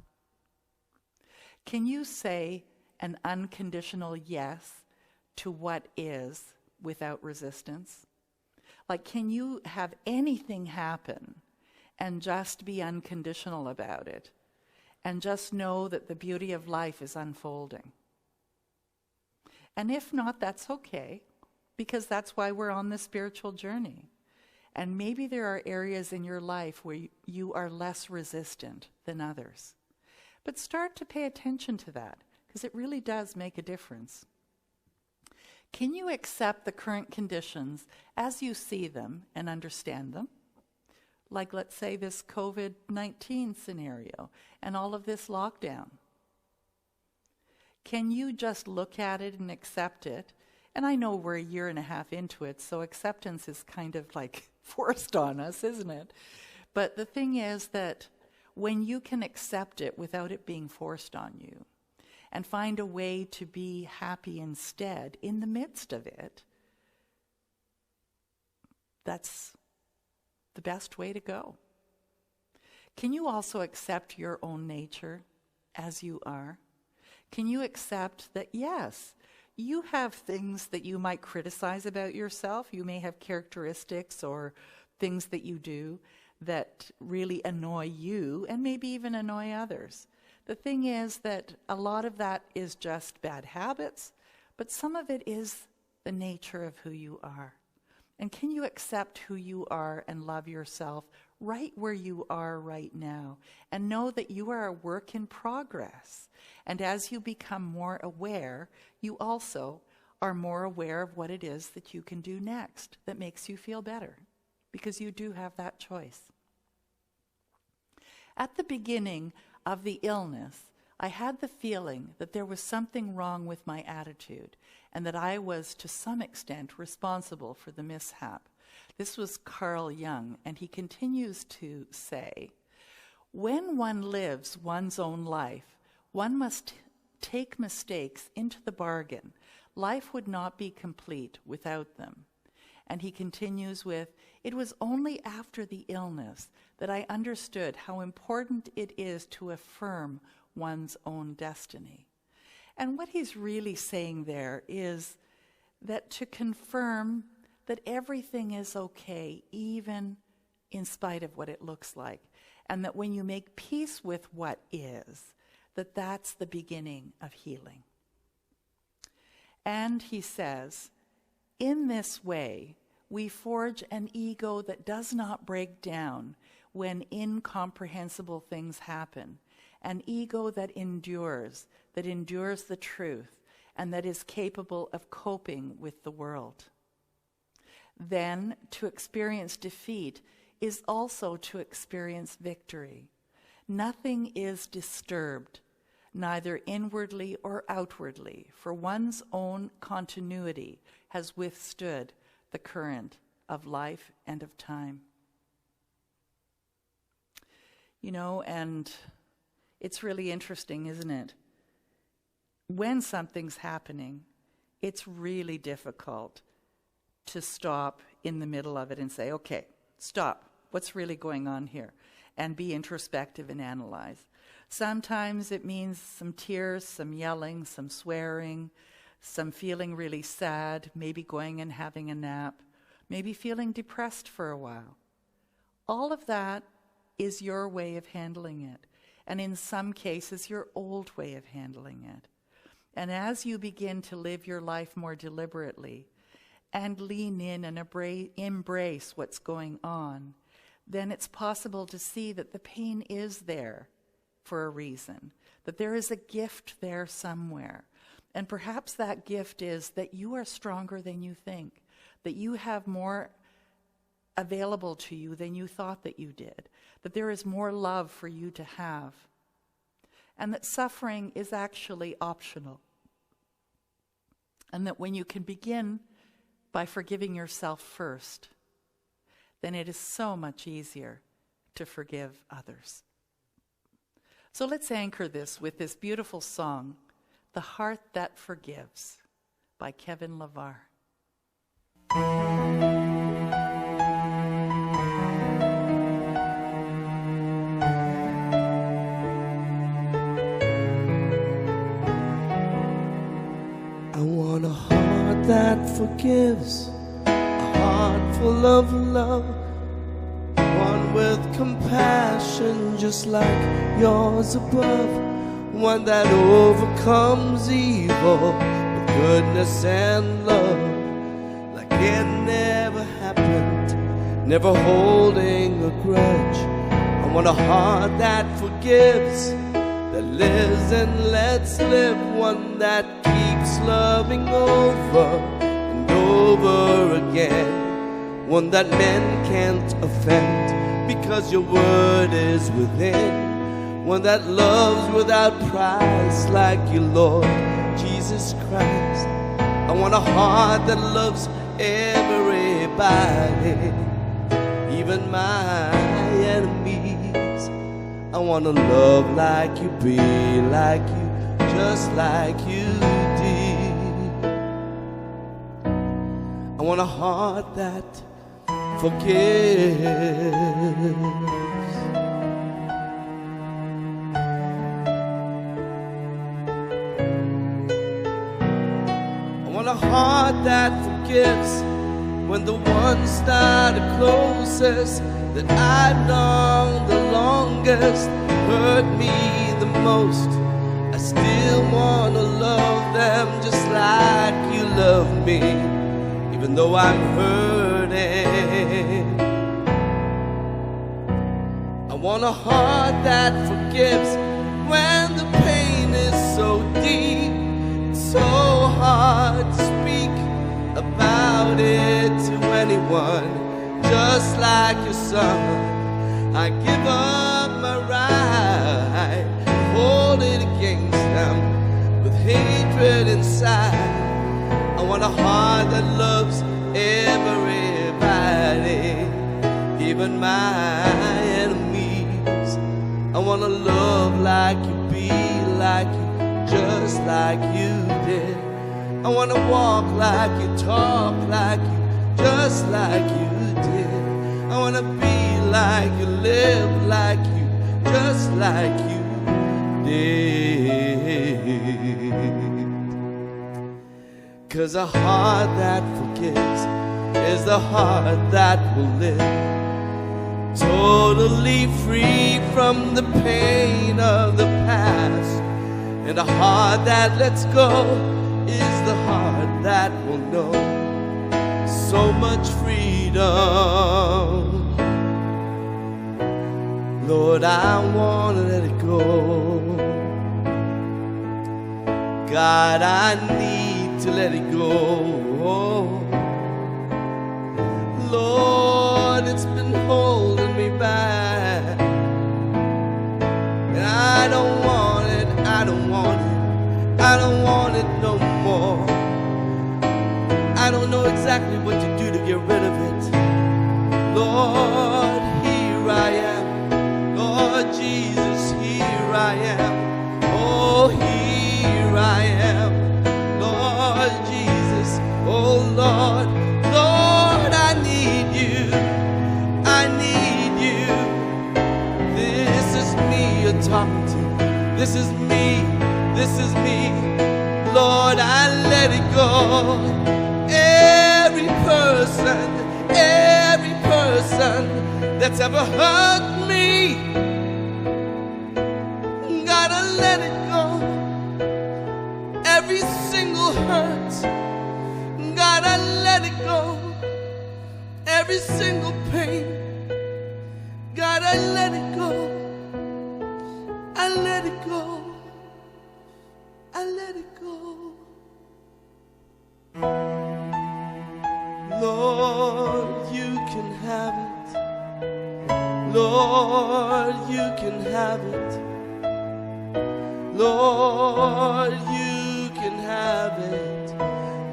Can you say an unconditional yes to what is without resistance? Like, can you have anything happen and just be unconditional about it and just know that the beauty of life is unfolding? And if not, that's okay, because that's why we're on this spiritual journey. And maybe there are areas in your life where you are less resistant than others. But start to pay attention to that, because it really does make a difference. Can you accept the current conditions as you see them and understand them? Like, let's say, this COVID-19 scenario and all of this lockdown. Can you just look at it and accept it? And I know we're a year and a half into it, so acceptance is kind of like forced on us, isn't it? But the thing is that when you can accept it without it being forced on you, and find a way to be happy instead in the midst of it, that's the best way to go. Can you also accept your own nature as you are? Can you accept that, yes, you have things that you might criticize about yourself? You may have characteristics or things that you do that really annoy you and maybe even annoy others. The thing is that a lot of that is just bad habits, but some of it is the nature of who you are. And can you accept who you are and love yourself right where you are right now? And know that you are a work in progress. And as you become more aware, you also are more aware of what it is that you can do next that makes you feel better, because you do have that choice. At the beginning of the illness, I had the feeling that there was something wrong with my attitude and that I was, to some extent, responsible for the mishap. This was Carl Jung, and he continues to say, when one lives one's own life, one must take mistakes into the bargain. Life would not be complete without them. And he continues with, it was only after the illness that I understood how important it is to affirm one's own destiny. And what he's really saying there is that to confirm that everything is okay, even in spite of what it looks like. And that when you make peace with what is, that that's the beginning of healing. And he says, in this way, we forge an ego that does not break down when incomprehensible things happen, an ego that endures the truth, and that is capable of coping with the world. Then, to experience defeat is also to experience victory. Nothing is disturbed, neither inwardly or outwardly, for one's own continuity has withstood the current of life and of time. You know, and it's really interesting, isn't it? When something's happening, it's really difficult to stop in the middle of it and say, okay, stop. What's really going on here? And be introspective and analyze. Sometimes it means some tears, some yelling, some swearing, some feeling really sad, maybe going and having a nap, maybe feeling depressed for a while. All of that is your way of handling it. And in some cases, your old way of handling it. And as you begin to live your life more deliberately and lean in and embrace what's going on, then it's possible to see that the pain is there for a reason, that there is a gift there somewhere. And perhaps that gift is that you are stronger than you think, that you have more available to you than you thought that you did, that there is more love for you to have, and that suffering is actually optional. And that when you can begin by forgiving yourself first, then it is so much easier to forgive others. So let's anchor this with this beautiful song, The Heart That Forgives, by Kevin Levar. I want a heart that forgives, a heart full of love, one with compassion just like yours above, one that overcomes evil with goodness and love, like it never happened, never holding a grudge. I want a heart that forgives, that lives and lets live, one that keeps loving over and over again, one that men can't offend because your word is within, one that loves without price like your Lord Jesus Christ. I want a heart that loves everybody, even my enemies. I want to love like you, be like you, just like you did. I want a heart that forgives. I want a heart that forgives when the ones that are closest, that I've known the longest, hurt me the most. I still want to love them just like you love me, even though I'm hurting. I want a heart that forgives when the pain is so deep, it's so hard to speak about it to anyone. Just like your son, I give up my right, hold it against them with hatred inside. I want a heart that loves everybody, even my enemies. I want to love like you, be like you, just like you did. I want to walk like you, talk like you, just like you did. I want to be like you, live like you, just like you did. 'Cause a heart that forgives is the heart that will live, totally free from the pain of the past. And a heart that lets go is the heart that will know so much freedom. Lord, I want to let it go. God, I need to let it go. Lord, it's been holding This is me, this is me. Lord, I let it go. Every person that's ever hurt me, gotta let it go. Every single hurt, gotta let it go. Every single pain, gotta let it go. I let it go. I let it go. Lord, you can have it. Lord, you can have it. Lord, you can have it.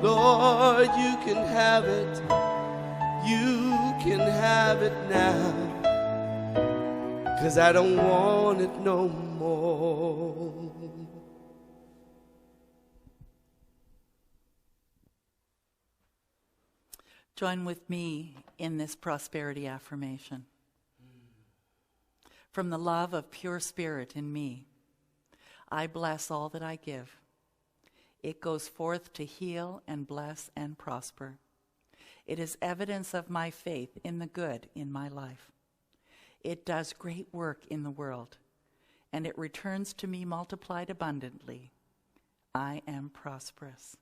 Lord, you can have it. You can have it now. 'Cause I don't want it no more. Join with me in this prosperity affirmation. From the love of pure spirit in me, I bless all that I give. It goes forth to heal and bless and prosper. It is evidence of my faith in the good in my life. It does great work in the world, and it returns to me multiplied abundantly. I am prosperous.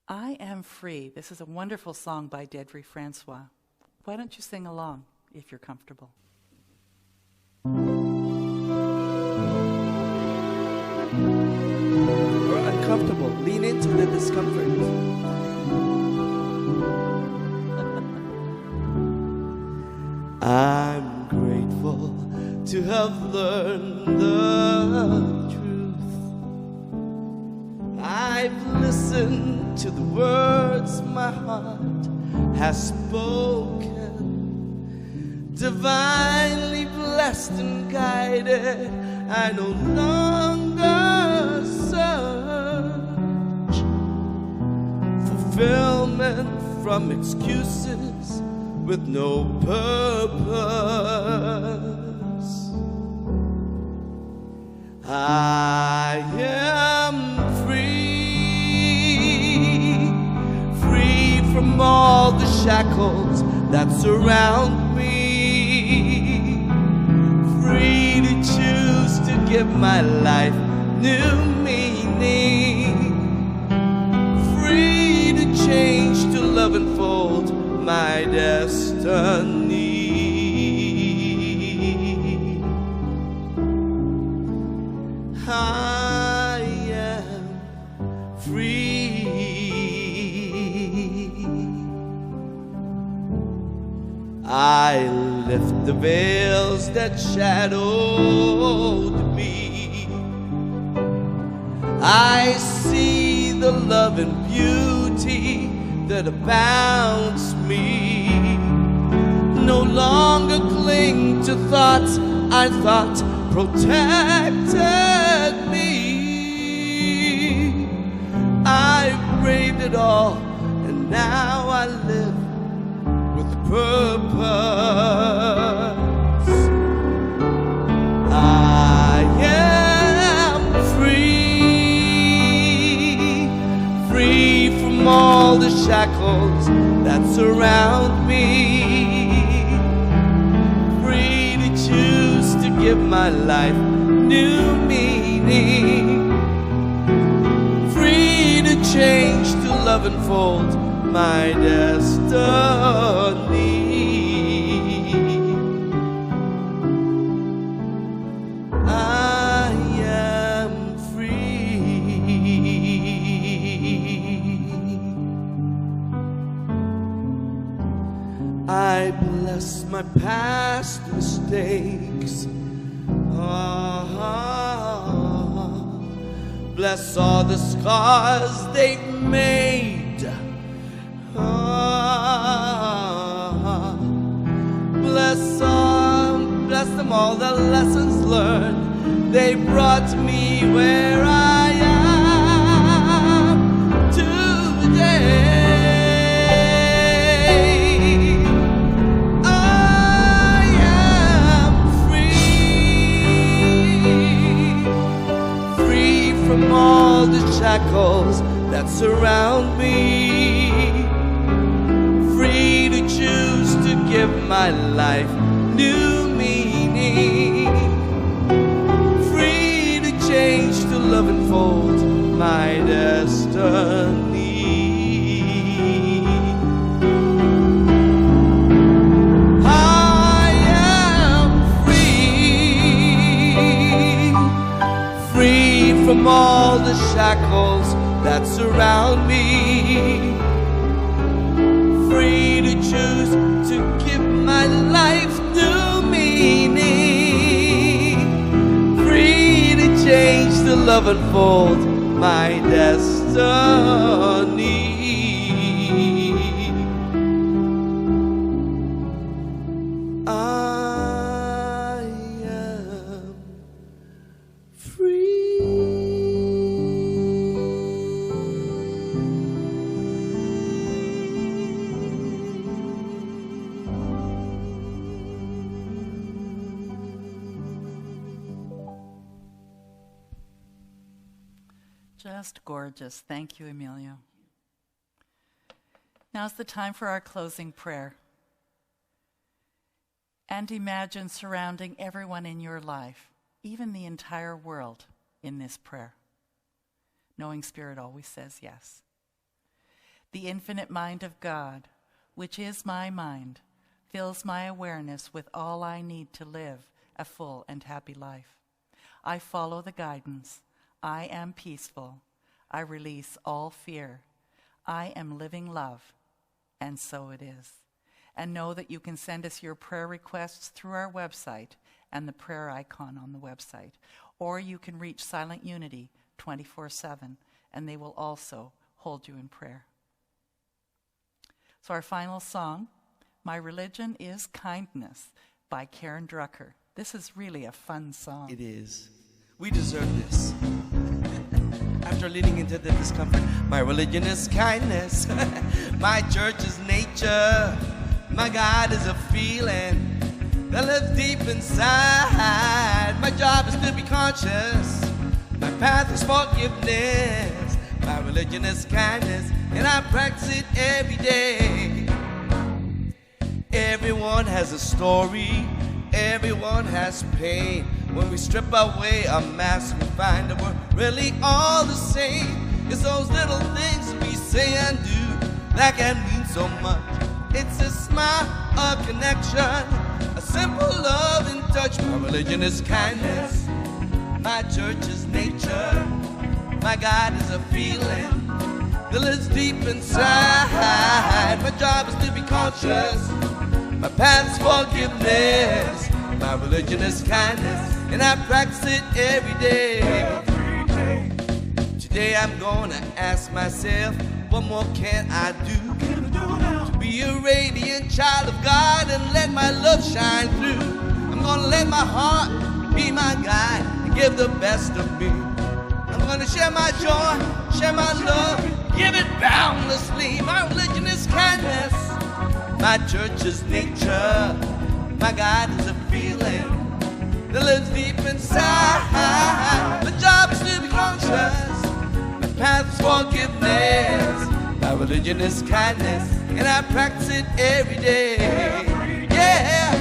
I am free. This is a wonderful song by Dedry Francois. Why don't you sing along if you're comfortable? Or uncomfortable. Lean into the discomfort. I'm grateful to have learned the truth. I've listened to the words my heart has spoken. Divinely blessed and guided, I no longer search fulfillment from excuses with no purpose. I am free, free from all the shackles that surround me, free to choose to give my life new meaning, free to change, to love and fold my destiny. I am free. I lift the veils that shadowed me. I see the love and beauty that abounds me. No longer cling to thoughts I thought protected me. I've braved it all, and now I live with purpose. I am free, free from all the shackles that surround me, free to choose to give my life new meaning, free to change, to love and fold my destiny. I am free. I bless my past mistakes. Bless all the scars they've made. Bless them all, the lessons learned. They brought me where I am today. I am free. give my life new meaning. Free to change, to love and fold my destiny. I am free, free from all the shackles that surround me. Free to choose to give my life new meaning. Free to change, to love and fold my destiny. I am free. Just gorgeous. Thank you, Emilio. Now's the time for our closing prayer. And imagine surrounding everyone in your life, even the entire world, in this prayer. Knowing Spirit always says yes. The infinite mind of God, which is my mind, fills my awareness with all I need to live a full and happy life. I follow the guidance. I am peaceful. I release all fear. I am living love. And so it is. And know that you can send us your prayer requests through our website and the prayer icon on the website. Or you can reach Silent Unity 24/7, and they will also hold you in prayer. So our final song, My Religion is Kindness, by Karen Drucker. This is really a fun song. It is. We deserve this. After leading into the discomfort, my religion is kindness. My church is nature. My God is a feeling that lives deep inside. My job is to be conscious. My path is forgiveness. My religion is kindness, and I practice it every day. Everyone has a story. Everyone has pain. When we strip away our masks, we find that we're really all the same. It's those little things we say and do that can mean so much. It's a smile, a connection, a simple love and touch. My religion is kindness. My church is nature. My God is a feeling that lives deep inside. My job is to be conscious. My path is forgiveness. My religion is kindness, and I practice it every day. Today I'm gonna ask myself, what more can I do to be a radiant child of God and let my love shine through? I'm gonna let my heart be my guide and give the best of me. I'm gonna share my joy, share my love, give it boundlessly. My religion is kindness. My church is nature. My God is a feeling that lives deep inside. My job is to be conscious. My path is forgiveness. My religion is kindness, and I practice it every day. Yeah.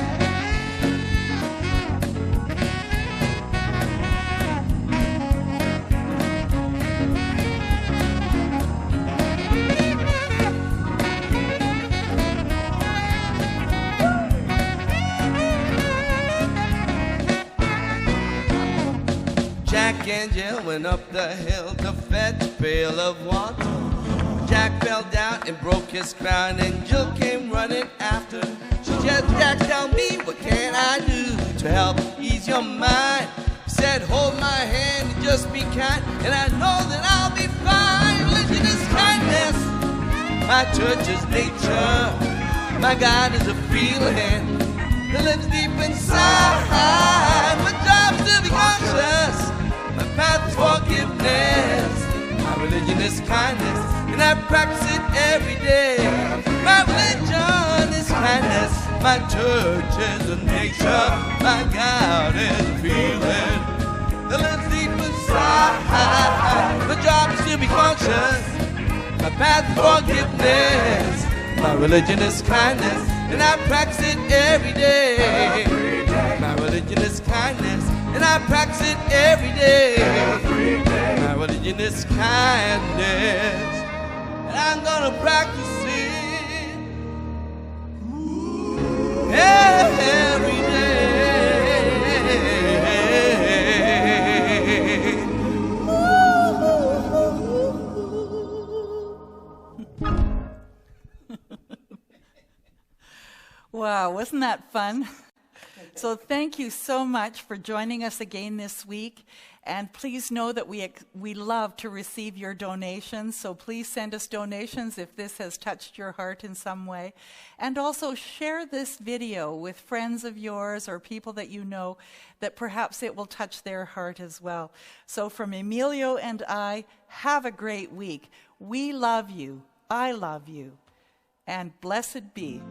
Jack and Jill went up the hill to fetch a pail of water. Jack fell down and broke his crown, and Jill came running after. She said, Jack, tell me, what can I do to help ease your mind? He said, hold my hand and just be kind, and I know that I'll be fine. Religion is kindness. My church is nature. My God is a feeling that lives deep inside. My job is to be conscious. My path is forgiveness. My religion is kindness, and I practice it every day. My religion is kindness. My church is a nature. My God is a feeling that lives deep inside. My job is to be conscious. My path is forgiveness. My religion is kindness, and I practice it every day. My religion is kindness, and I practice it every day. My religion is kindness, and I'm gonna practice it every day. Wow, wasn't that fun? So thank you so much for joining us again this week. And please know that we love to receive your donations. So please send us donations if this has touched your heart in some way. And also share this video with friends of yours or people that you know that perhaps it will touch their heart as well. So from Emilio and I, have a great week. We love you. I love you. And blessed be.